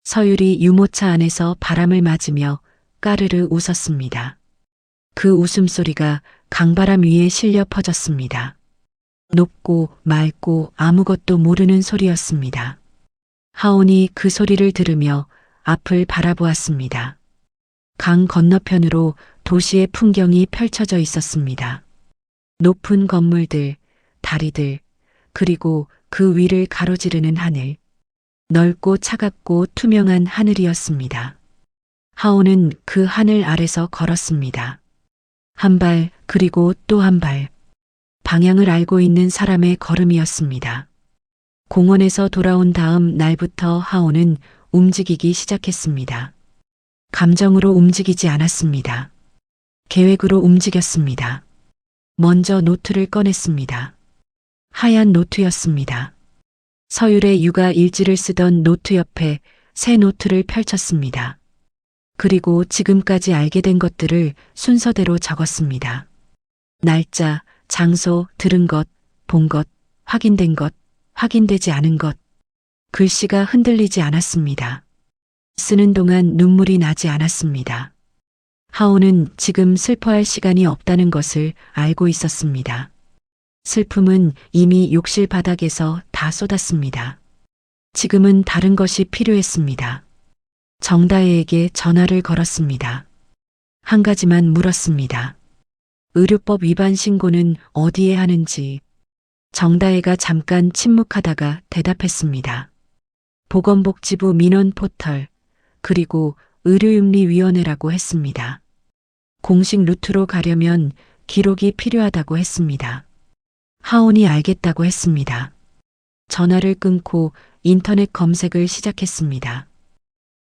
서율이 유모차 안에서 바람을 맞으며 까르르 웃었습니다. 그 웃음소리가 강바람 위에 실려 퍼졌습니다. 높고 맑고 아무것도 모르는 소리였습니다. 하온이 그 소리를 들으며 앞을 바라보았습니다. 강 건너편으로 도시의 풍경이 펼쳐져 있었습니다. 높은 건물들, 다리들, 그리고 그 위를 가로지르는 하늘. 넓고 차갑고 투명한 하늘이었습니다. 하온은 그 하늘 아래서 걸었습니다. 한 발, 그리고 또 한 발. 방향을 알고 있는 사람의 걸음이었습니다. 공원에서 돌아온 다음 날부터 하온은 움직이기 시작했습니다. 감정으로 움직이지 않았습니다. 계획으로 움직였습니다. 먼저 노트를 꺼냈습니다. 하얀 노트였습니다. 서율의 육아 일지를 쓰던 노트 옆에 새 노트를 펼쳤습니다. 그리고 지금까지 알게 된 것들을 순서대로 적었습니다. 날짜, 장소, 들은 것, 본 것, 확인된 것, 확인되지 않은 것. 글씨가 흔들리지 않았습니다. 쓰는 동안 눈물이 나지 않았습니다. 하온은 지금 슬퍼할 시간이 없다는 것을 알고 있었습니다. 슬픔은 이미 욕실 바닥에서 다 쏟았습니다. 지금은 다른 것이 필요했습니다. 정다혜에게 전화를 걸었습니다. 한 가지만 물었습니다. 의료법 위반 신고는 어디에 하는지. 정다혜가 잠깐 침묵하다가 대답했습니다. 보건복지부 민원 포털, 그리고 의료윤리위원회라고 했습니다. 공식 루트로 가려면 기록이 필요하다고 했습니다. 하온이 알겠다고 했습니다. 전화를 끊고 인터넷 검색을 시작했습니다.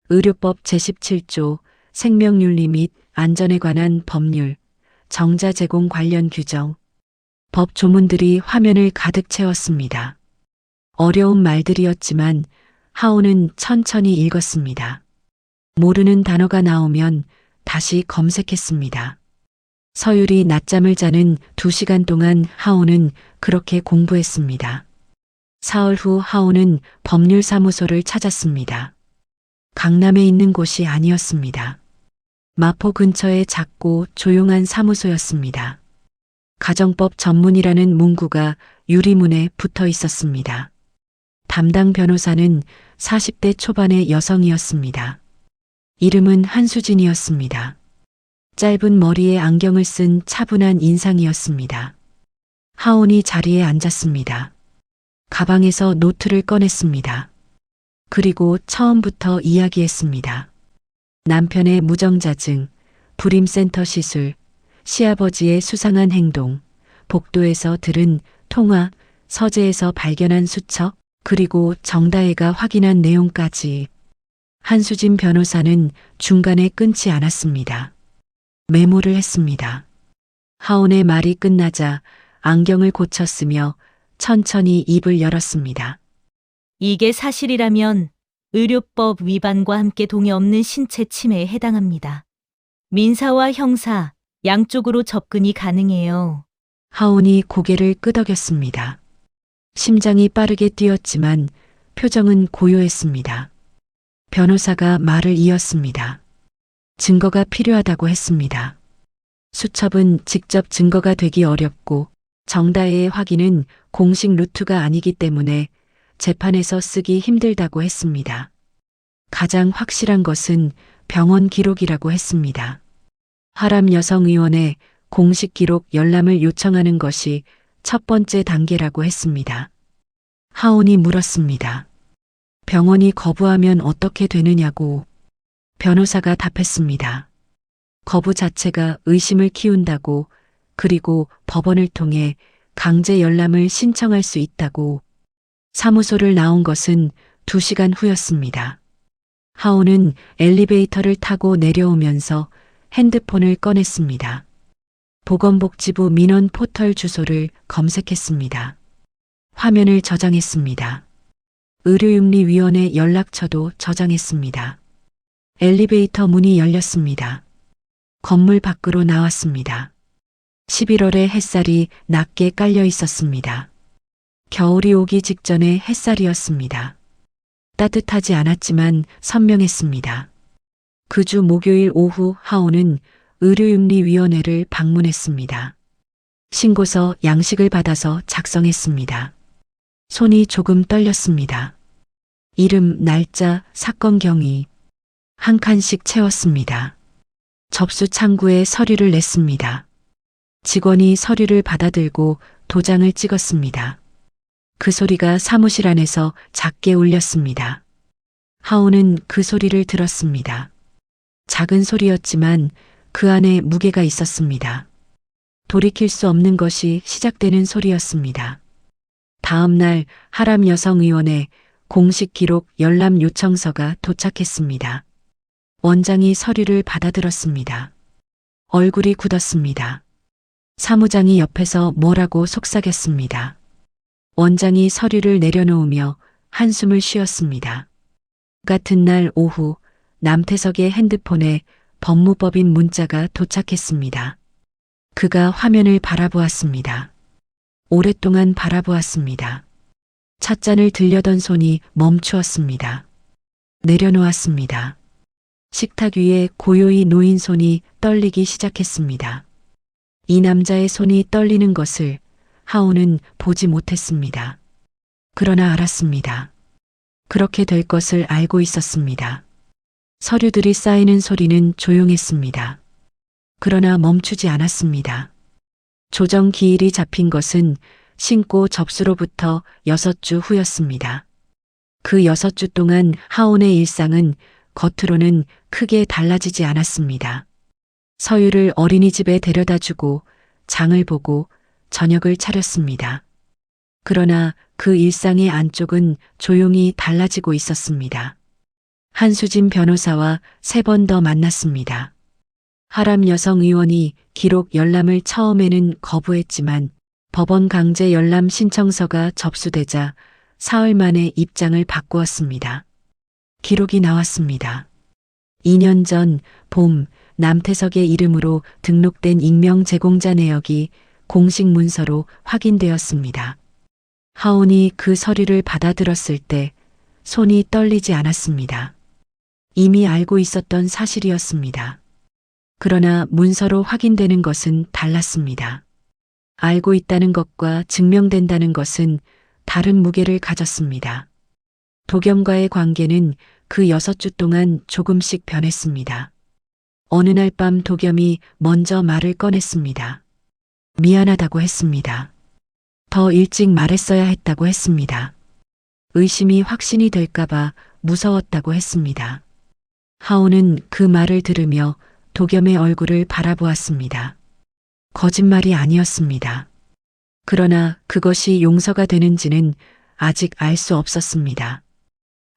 의료법 제17조 생명윤리 및 안전에 관한 법률, 정자 제공 관련 규정, 법 조문들이 화면을 가득 채웠습니다. 어려운 말들이었지만 하온은 천천히 읽었습니다. 모르는 단어가 나오면 다시 검색했습니다. 서율이 낮잠을 자는 2시간 동안 하온은 그렇게 공부했습니다. 사흘 후 하온은 법률사무소를 찾았습니다. 강남에 있는 곳이 아니었습니다. 마포 근처의 작고 조용한 사무소였습니다. 가정법 전문이라는 문구가 유리문에 붙어 있었습니다. 담당 변호사는 40대 초반의 여성이었습니다. 이름은 한수진이었습니다. 짧은 머리에 안경을 쓴 차분한 인상이었습니다. 하온이 자리에 앉았습니다. 가방에서 노트를 꺼냈습니다. 그리고 처음부터 이야기했습니다. 남편의 무정자증, 불임센터 시술, 시아버지의 수상한 행동, 복도에서 들은 통화, 서재에서 발견한 수첩, 그리고 정다혜가 확인한 내용까지. 한수진 변호사는 중간에 끊지 않았습니다. 메모를 했습니다. 하온의 말이 끝나자 안경을 고쳤으며 천천히 입을 열었습니다. 이게 사실이라면 의료법 위반과 함께 동의 없는 신체 침해에 해당합니다. 민사와 형사 양쪽으로 접근이 가능해요. 하온이 고개를 끄덕였습니다. 심장이 빠르게 뛰었지만 표정은 고요했습니다. 변호사가 말을 이었습니다. 증거가 필요하다고 했습니다. 수첩은 직접 증거가 되기 어렵고 정다혜의 확인은 공식 루트가 아니기 때문에 재판에서 쓰기 힘들다고 했습니다. 가장 확실한 것은 병원 기록이라고 했습니다. 하람 여성의원에 공식 기록 열람을 요청하는 것이 첫 번째 단계라고 했습니다. 하온이 물었습니다. 병원이 거부하면 어떻게 되느냐고. 변호사가 답했습니다. 거부 자체가 의심을 키운다고, 그리고 법원을 통해 강제 열람을 신청할 수 있다고. 사무소를 나온 것은 2시간 후였습니다. 하온은 엘리베이터를 타고 내려오면서 핸드폰을 꺼냈습니다. 보건복지부 민원 포털 주소를 검색했습니다. 화면을 저장했습니다. 의료윤리위원회 연락처도 저장했습니다. 엘리베이터 문이 열렸습니다. 건물 밖으로 나왔습니다. 11월의 햇살이 낮게 깔려 있었습니다. 겨울이 오기 직전의 햇살이었습니다. 따뜻하지 않았지만 선명했습니다. 그 주 목요일 오후 하온은 의료윤리위원회를 방문했습니다. 신고서 양식을 받아서 작성했습니다. 손이 조금 떨렸습니다. 이름, 날짜, 사건 경위 한 칸씩 채웠습니다. 접수 창구에 서류를 냈습니다. 직원이 서류를 받아들고 도장을 찍었습니다. 그 소리가 사무실 안에서 작게 울렸습니다. 하온은 그 소리를 들었습니다. 작은 소리였지만 그 안에 무게가 있었습니다. 돌이킬 수 없는 것이 시작되는 소리였습니다. 다음 날 하람 여성의원에 공식 기록 열람 요청서가 도착했습니다. 원장이 서류를 받아들었습니다. 얼굴이 굳었습니다. 사무장이 옆에서 뭐라고 속삭였습니다. 원장이 서류를 내려놓으며 한숨을 쉬었습니다. 같은 날 오후 남태석의 핸드폰에 법무법인 문자가 도착했습니다. 그가 화면을 바라보았습니다. 오랫동안 바라보았습니다. 찻잔을 들려던 손이 멈추었습니다. 내려놓았습니다. 식탁 위에 고요히 놓인 손이 떨리기 시작했습니다. 이 남자의 손이 떨리는 것을 하온은 보지 못했습니다. 그러나 알았습니다. 그렇게 될 것을 알고 있었습니다. 서류들이 쌓이는 소리는 조용했습니다. 그러나 멈추지 않았습니다. 조정 기일이 잡힌 것은 신고 접수로부터 6주 후였습니다. 그 6주 동안 하온의 일상은 겉으로는 크게 달라지지 않았습니다. 서유를 어린이집에 데려다 주고 장을 보고 저녁을 차렸습니다. 그러나 그 일상의 안쪽은 조용히 달라지고 있었습니다. 한수진 변호사와 3번 더 만났습니다. 하람 여성 의원이 기록 열람을 처음에는 거부했지만 법원 강제 열람 신청서가 접수되자 사흘 만에 입장을 바꾸었습니다. 기록이 나왔습니다. 2년 전 봄 남태석의 이름으로 등록된 익명 제공자 내역이 공식 문서로 확인되었습니다. 하온이 그 서류를 받아들었을 때 손이 떨리지 않았습니다. 이미 알고 있었던 사실이었습니다. 그러나 문서로 확인되는 것은 달랐습니다. 알고 있다는 것과 증명된다는 것은 다른 무게를 가졌습니다. 도겸과의 관계는 그 6주 동안 조금씩 변했습니다. 어느 날 밤 도겸이 먼저 말을 꺼냈습니다. 미안하다고 했습니다. 더 일찍 말했어야 했다고 했습니다. 의심이 확신이 될까봐 무서웠다고 했습니다. 하온은 그 말을 들으며 도겸의 얼굴을 바라보았습니다. 거짓말이 아니었습니다. 그러나 그것이 용서가 되는지는 아직 알 수 없었습니다.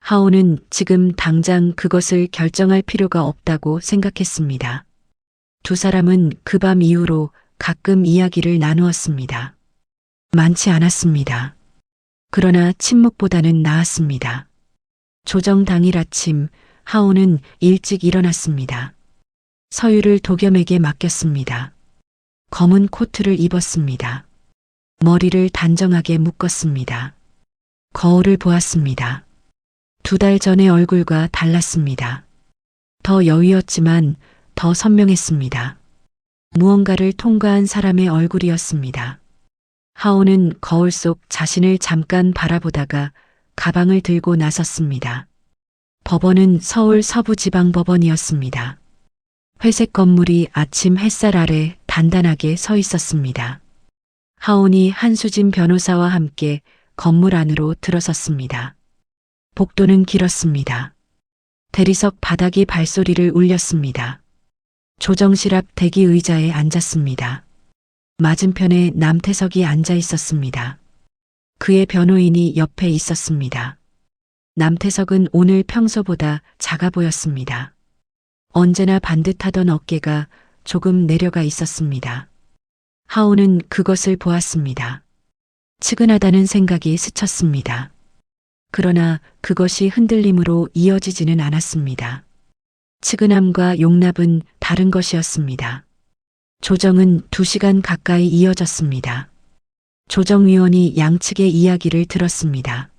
하온은 지금 당장 그것을 결정할 필요가 없다고 생각했습니다. 두 사람은 그 밤 이후로 가끔 이야기를 나누었습니다. 많지 않았습니다. 그러나 침묵보다는 나았습니다. 조정 당일 아침 하온은 일찍 일어났습니다. 서유를 도겸에게 맡겼습니다. 검은 코트를 입었습니다. 머리를 단정하게 묶었습니다. 거울을 보았습니다. 2달 전의 얼굴과 달랐습니다. 더 여위었지만 더 선명했습니다. 무언가를 통과한 사람의 얼굴이었습니다. 하온은 거울 속 자신을 잠깐 바라보다가 가방을 들고 나섰습니다. 법원은 서울 서부지방법원이었습니다. 회색 건물이 아침 햇살 아래 단단하게 서 있었습니다. 하온이 한수진 변호사와 함께 건물 안으로 들어섰습니다. 복도는 길었습니다. 대리석 바닥이 발소리를 울렸습니다. 조정실 앞 대기 의자에 앉았습니다. 맞은편에 남태석이 앉아 있었습니다. 그의 변호인이 옆에 있었습니다. 남태석은 오늘 평소보다 작아 보였습니다. 언제나 반듯하던 어깨가 조금 내려가 있었습니다. 하온은 그것을 보았습니다. 측은하다는 생각이 스쳤습니다. 그러나 그것이 흔들림으로 이어지지는 않았습니다. 측은함과 용납은 다른 것이었습니다. 조정은 2시간 가까이 이어졌습니다. 조정위원이 양측의 이야기를 들었습니다.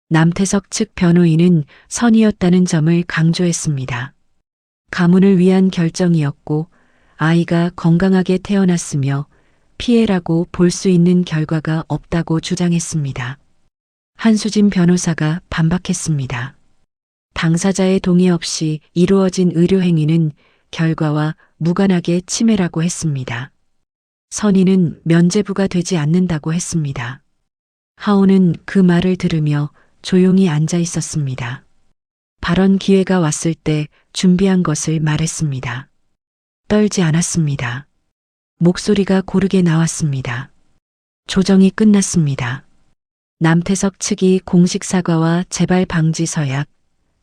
남태석 측 변호인은 선의였다는 점을 강조했습니다. 가문을 위한 결정이었고 아이가 건강하게 태어났으며 피해라고 볼 수 있는 결과가 없다고 주장했습니다. 한수진 변호사가 반박했습니다. 당사자의 동의 없이 이루어진 의료행위는 결과와 무관하게 침해라고 했습니다. 선의는 면죄부가 되지 않는다고 했습니다. 하온은 그 말을 들으며 조용히 앉아 있었습니다. 발언 기회가 왔을 때 준비한 것을 말했습니다. 떨지 않았습니다. 목소리가 고르게 나왔습니다. 조정이 끝났습니다. 남태석 측이 공식 사과와 재발 방지 서약,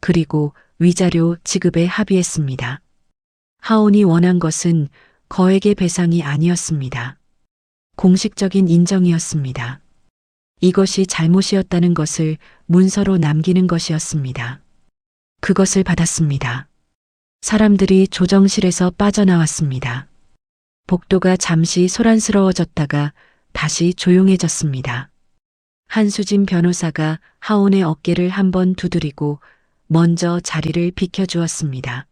그리고 위자료 지급에 합의했습니다. 하온이 원한 것은 거액의 배상이 아니었습니다. 공식적인 인정이었습니다. 이것이 잘못이었다는 것을 문서로 남기는 것이었습니다. 그것을 받았습니다. 사람들이 조정실에서 빠져나왔습니다. 복도가 잠시 소란스러워졌다가 다시 조용해졌습니다. 한수진 변호사가 하온의 어깨를 한번 두드리고 먼저 자리를 비켜주었습니다.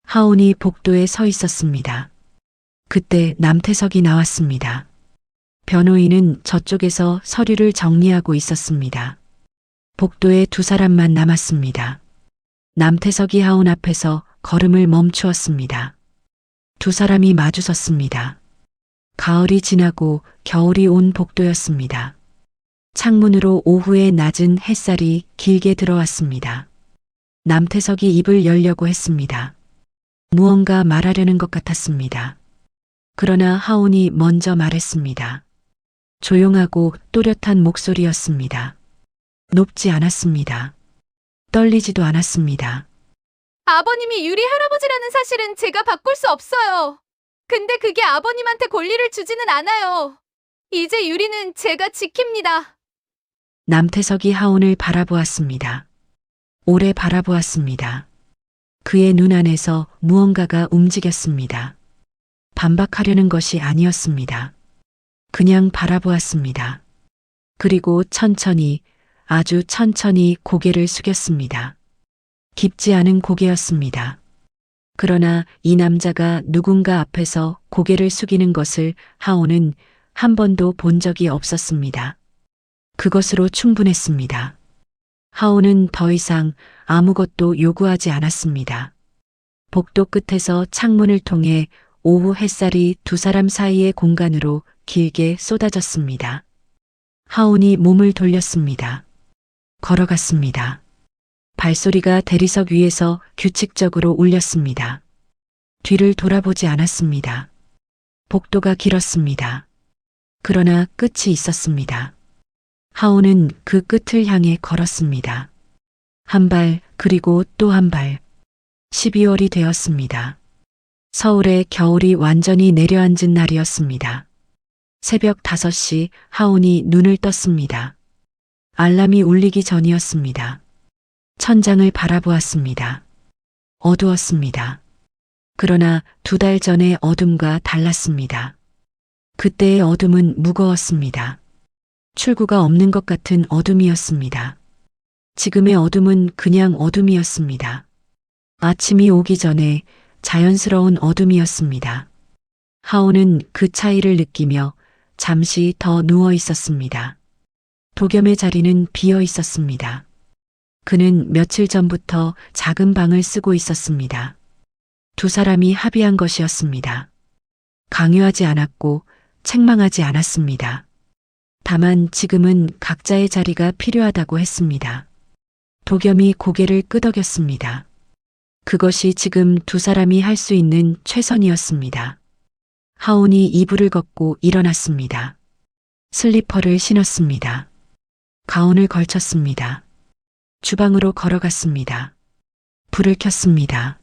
하온이 복도에 서 있었습니다. 그때 남태석이 나왔습니다. 변호인은 저쪽에서 서류를 정리하고 있었습니다. 복도에 2 사람만 남았습니다. 남태석이 하온 앞에서 걸음을 멈추었습니다. 2 사람이 마주섰습니다. 가을이 지나고 겨울이 온 복도였습니다. 창문으로 오후의 낮은 햇살이 길게 들어왔습니다. 남태석이 입을 열려고 했습니다. 무언가 말하려는 것 같았습니다. 그러나 하온이 먼저 말했습니다. 조용하고 또렷한 목소리였습니다. 높지 않았습니다. 떨리지도 않았습니다. 아버님이 유리 할아버지라는 사실은 제가 바꿀 수 없어요. 근데 그게 아버님한테 권리를 주지는 않아요. 이제 유리는 제가 지킵니다. 남태석이 하온을 바라보았습니다. 오래 바라보았습니다. 그의 눈 안에서 무언가가 움직였습니다. 반박하려는 것이 아니었습니다. 그냥 바라보았습니다. 그리고 천천히, 아주 천천히 고개를 숙였습니다. 깊지 않은 고개였습니다. 그러나 이 남자가 누군가 앞에서 고개를 숙이는 것을 하온은 한 번도 본 적이 없었습니다. 그것으로 충분했습니다. 하온은 더 이상 아무것도 요구하지 않았습니다. 복도 끝에서 창문을 통해 오후 햇살이 두 사람 사이의 공간으로 길게 쏟아졌습니다. 하온이 몸을 돌렸습니다. 걸어갔습니다. 발소리가 대리석 위에서 규칙적으로 울렸습니다. 뒤를 돌아보지 않았습니다. 복도가 길었습니다. 그러나 끝이 있었습니다. 하온은 그 끝을 향해 걸었습니다. 한 발, 그리고 또 한 발. 12월이 되었습니다. 서울의 겨울이 완전히 내려앉은 날이었습니다. 새벽 5시 하온이 눈을 떴습니다. 알람이 울리기 전이었습니다. 천장을 바라보았습니다. 어두웠습니다. 그러나 2달 전의 어둠과 달랐습니다. 그때의 어둠은 무거웠습니다. 출구가 없는 것 같은 어둠이었습니다. 지금의 어둠은 그냥 어둠이었습니다. 아침이 오기 전에 자연스러운 어둠이었습니다. 하온은 그 차이를 느끼며 잠시 더 누워 있었습니다. 도겸의 자리는 비어 있었습니다. 그는 며칠 전부터 작은 방을 쓰고 있었습니다. 두 사람이 합의한 것이었습니다. 강요하지 않았고 책망하지 않았습니다. 다만 지금은 각자의 자리가 필요하다고 했습니다. 도겸이 고개를 끄덕였습니다. 그것이 지금 두 사람이 할 수 있는 최선이었습니다. 하온이 이불을 걷고 일어났습니다. 슬리퍼를 신었습니다. 가운을 걸쳤습니다. 주방으로 걸어갔습니다. 불을 켰습니다.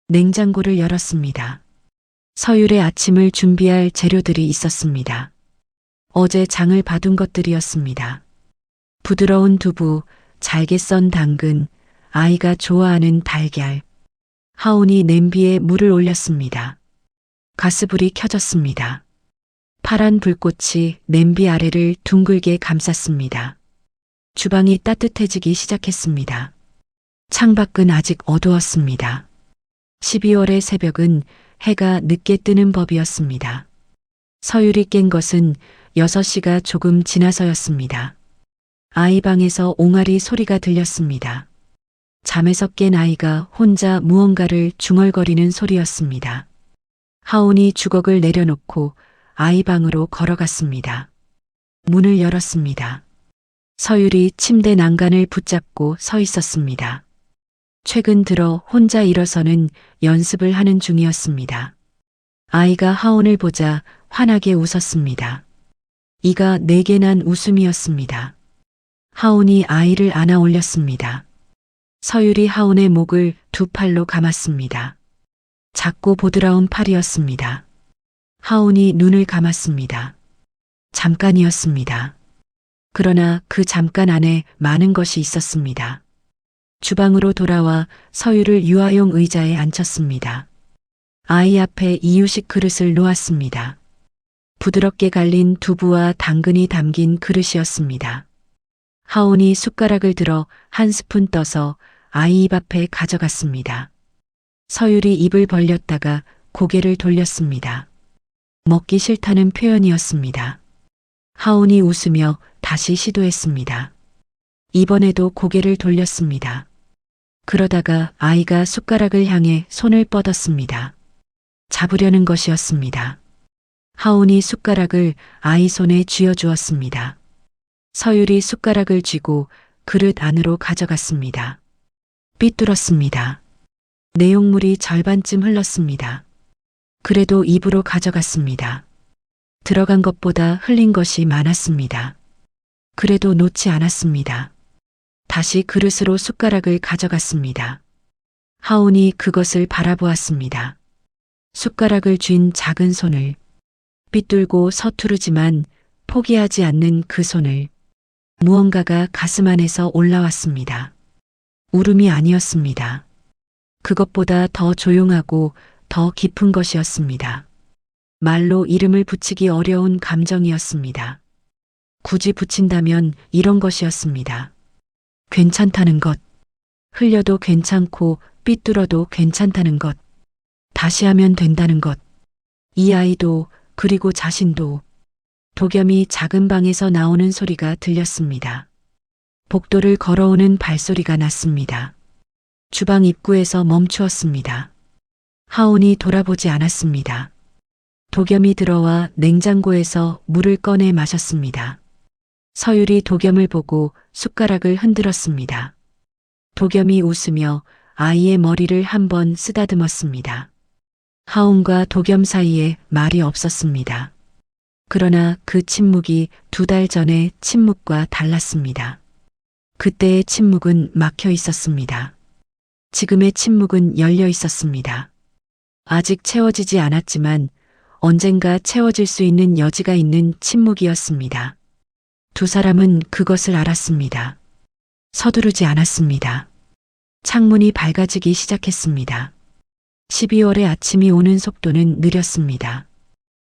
냉장고를 열었습니다. 서율의 아침을 준비할 재료들이 있었습니다. 어제 장을 봐둔 것들이었습니다. 부드러운 두부, 잘게 썬 당근, 아이가 좋아하는 달걀. 하온이 냄비에 물을 올렸습니다. 가스불이 켜졌습니다. 파란 불꽃이 냄비 아래를 둥글게 감쌌습니다. 주방이 따뜻해지기 시작했습니다. 창밖은 아직 어두웠습니다. 12월의 새벽은 해가 늦게 뜨는 법이었습니다. 서율이 깬 것은 6시가 조금 지나서였습니다. 아이 방에서 옹알이 소리가 들렸습니다. 잠에서 깬 아이가 혼자 무언가를 중얼거리는 소리였습니다. 하온이 주걱을 내려놓고 아이 방으로 걸어갔습니다. 문을 열었습니다. 서율이 침대 난간을 붙잡고 서 있었습니다. 최근 들어 혼자 일어서는 연습을 하는 중이었습니다. 아이가 하온을 보자 환하게 웃었습니다. 이가 내게 난 웃음이었습니다. 하온이 아이를 안아 올렸습니다. 서율이 하온의 목을 두 팔로 감았습니다. 작고 보드라운 팔이었습니다. 하온이 눈을 감았습니다. 잠깐이었습니다. 그러나 그 잠깐 안에 많은 것이 있었습니다. 주방으로 돌아와 서율을 유아용 의자에 앉혔습니다. 아이 앞에 이유식 그릇을 놓았습니다. 부드럽게 갈린 두부와 당근이 담긴 그릇이었습니다. 하온이 숟가락을 들어 한 스푼 떠서 아이 입 앞에 가져갔습니다. 서율이 입을 벌렸다가 고개를 돌렸습니다. 먹기 싫다는 표현이었습니다. 하온이 웃으며 다시 시도했습니다. 이번에도 고개를 돌렸습니다. 그러다가 아이가 숟가락을 향해 손을 뻗었습니다. 잡으려는 것이었습니다. 하온이 숟가락을 아이 손에 쥐어주었습니다. 서율이 숟가락을 쥐고 그릇 안으로 가져갔습니다. 삐뚤었습니다. 내용물이 절반쯤 흘렀습니다. 그래도 입으로 가져갔습니다. 들어간 것보다 흘린 것이 많았습니다. 그래도 놓지 않았습니다. 다시 그릇으로 숟가락을 가져갔습니다. 하온이 그것을 바라보았습니다. 숟가락을 쥔 작은 손을, 삐뚤고 서투르지만 포기하지 않는 그 손을, 무언가가 가슴 안에서 올라왔습니다. 울음이 아니었습니다. 그것보다 더 조용하고 더 깊은 것이었습니다. 말로 이름을 붙이기 어려운 감정이었습니다. 굳이 붙인다면 이런 것이었습니다. 괜찮다는 것, 흘려도 괜찮고 삐뚤어도 괜찮다는 것, 다시 하면 된다는 것, 이 아이도 그리고 자신도. 도겸이 작은 방에서 나오는 소리가 들렸습니다. 복도를 걸어오는 발소리가 났습니다. 주방 입구에서 멈추었습니다. 하온이 돌아보지 않았습니다. 도겸이 들어와 냉장고에서 물을 꺼내 마셨습니다. 서율이 도겸을 보고 숟가락을 흔들었습니다. 도겸이 웃으며 아이의 머리를 한번 쓰다듬었습니다. 하온과 도겸 사이에 말이 없었습니다. 그러나 그 침묵이 2달 전의 침묵과 달랐습니다. 그때의 침묵은 막혀 있었습니다. 지금의 침묵은 열려 있었습니다. 아직 채워지지 않았지만 언젠가 채워질 수 있는 여지가 있는 침묵이었습니다. 두 사람은 그것을 알았습니다. 서두르지 않았습니다. 창문이 밝아지기 시작했습니다. 12월의 아침이 오는 속도는 느렸습니다.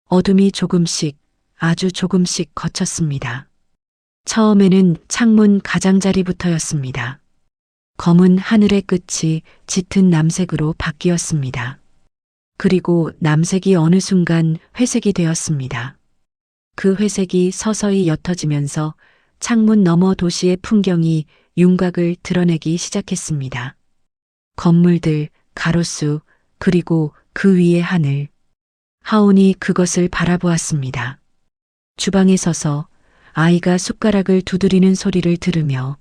어둠이 조금씩, 아주 조금씩 걷혔습니다. 처음에는 창문 가장자리부터였습니다. 검은 하늘의 끝이 짙은 남색으로 바뀌었습니다. 그리고 남색이 어느 순간 회색이 되었습니다. 그 회색이 서서히 옅어지면서 창문 너머 도시의 풍경이 윤곽을 드러내기 시작했습니다. 건물들, 가로수, 그리고 그 위의 하늘. 하온이 그것을 바라보았습니다. 주방에 서서 아이가 숟가락을 두드리는 소리를 들으며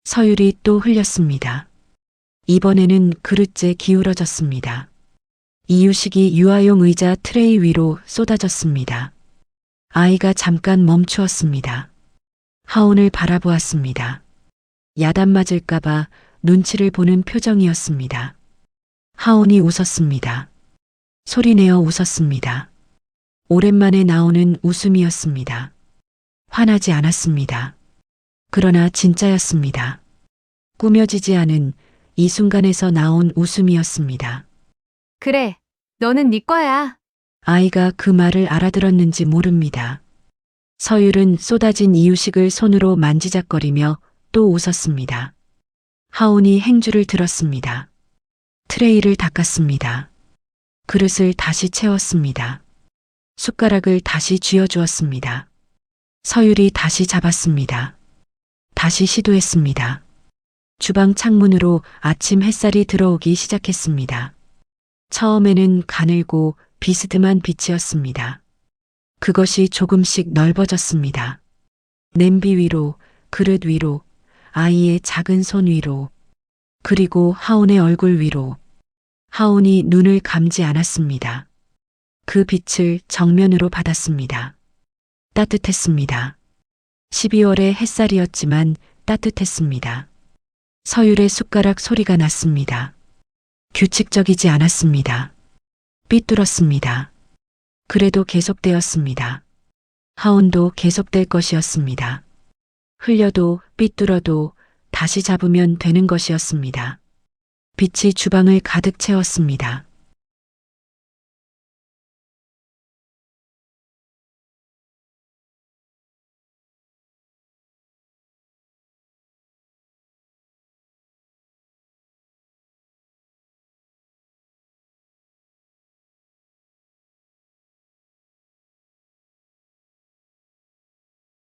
서율이 또 흘렸습니다. 이번에는 그릇째 기울어졌습니다. 이유식이 유아용 의자 트레이 위로 쏟아졌습니다. 아이가 잠깐 멈추었습니다. 하온을 바라보았습니다. 야단 맞을까봐 눈치를 보는 표정이었습니다. 하온이 웃었습니다. 소리내어 웃었습니다. 오랜만에 나오는 웃음이었습니다. 화나지 않았습니다. 그러나 진짜였습니다. 꾸며지지 않은 이 순간에서 나온 웃음이었습니다. 그래, 너는 네 거야. 아이가 그 말을 알아들었는지 모릅니다. 서율은 쏟아진 이유식을 손으로 만지작거리며 또 웃었습니다. 하온이 행주를 들었습니다. 트레이를 닦았습니다. 그릇을 다시 채웠습니다. 숟가락을 다시 쥐어주었습니다. 서율이 다시 잡았습니다. 다시 시도했습니다. 주방 창문으로 아침 햇살이 들어오기 시작했습니다. 처음에는 가늘고 비스듬한 빛이었습니다. 그것이 조금씩 넓어졌습니다. 냄비 위로, 그릇 위로, 아이의 작은 손 위로, 그리고 하온의 얼굴 위로. 하온이 눈을 감지 않았습니다. 그 빛을 정면으로 받았습니다. 따뜻했습니다. 12월의 햇살이었지만 따뜻했습니다. 서율의 숟가락 소리가 났습니다. 규칙적이지 않았습니다. 삐뚤었습니다. 그래도 계속되었습니다. 하온도 계속될 것이었습니다. 흘려도 삐뚤어도 다시 잡으면 되는 것이었습니다. 빛이 주방을 가득 채웠습니다.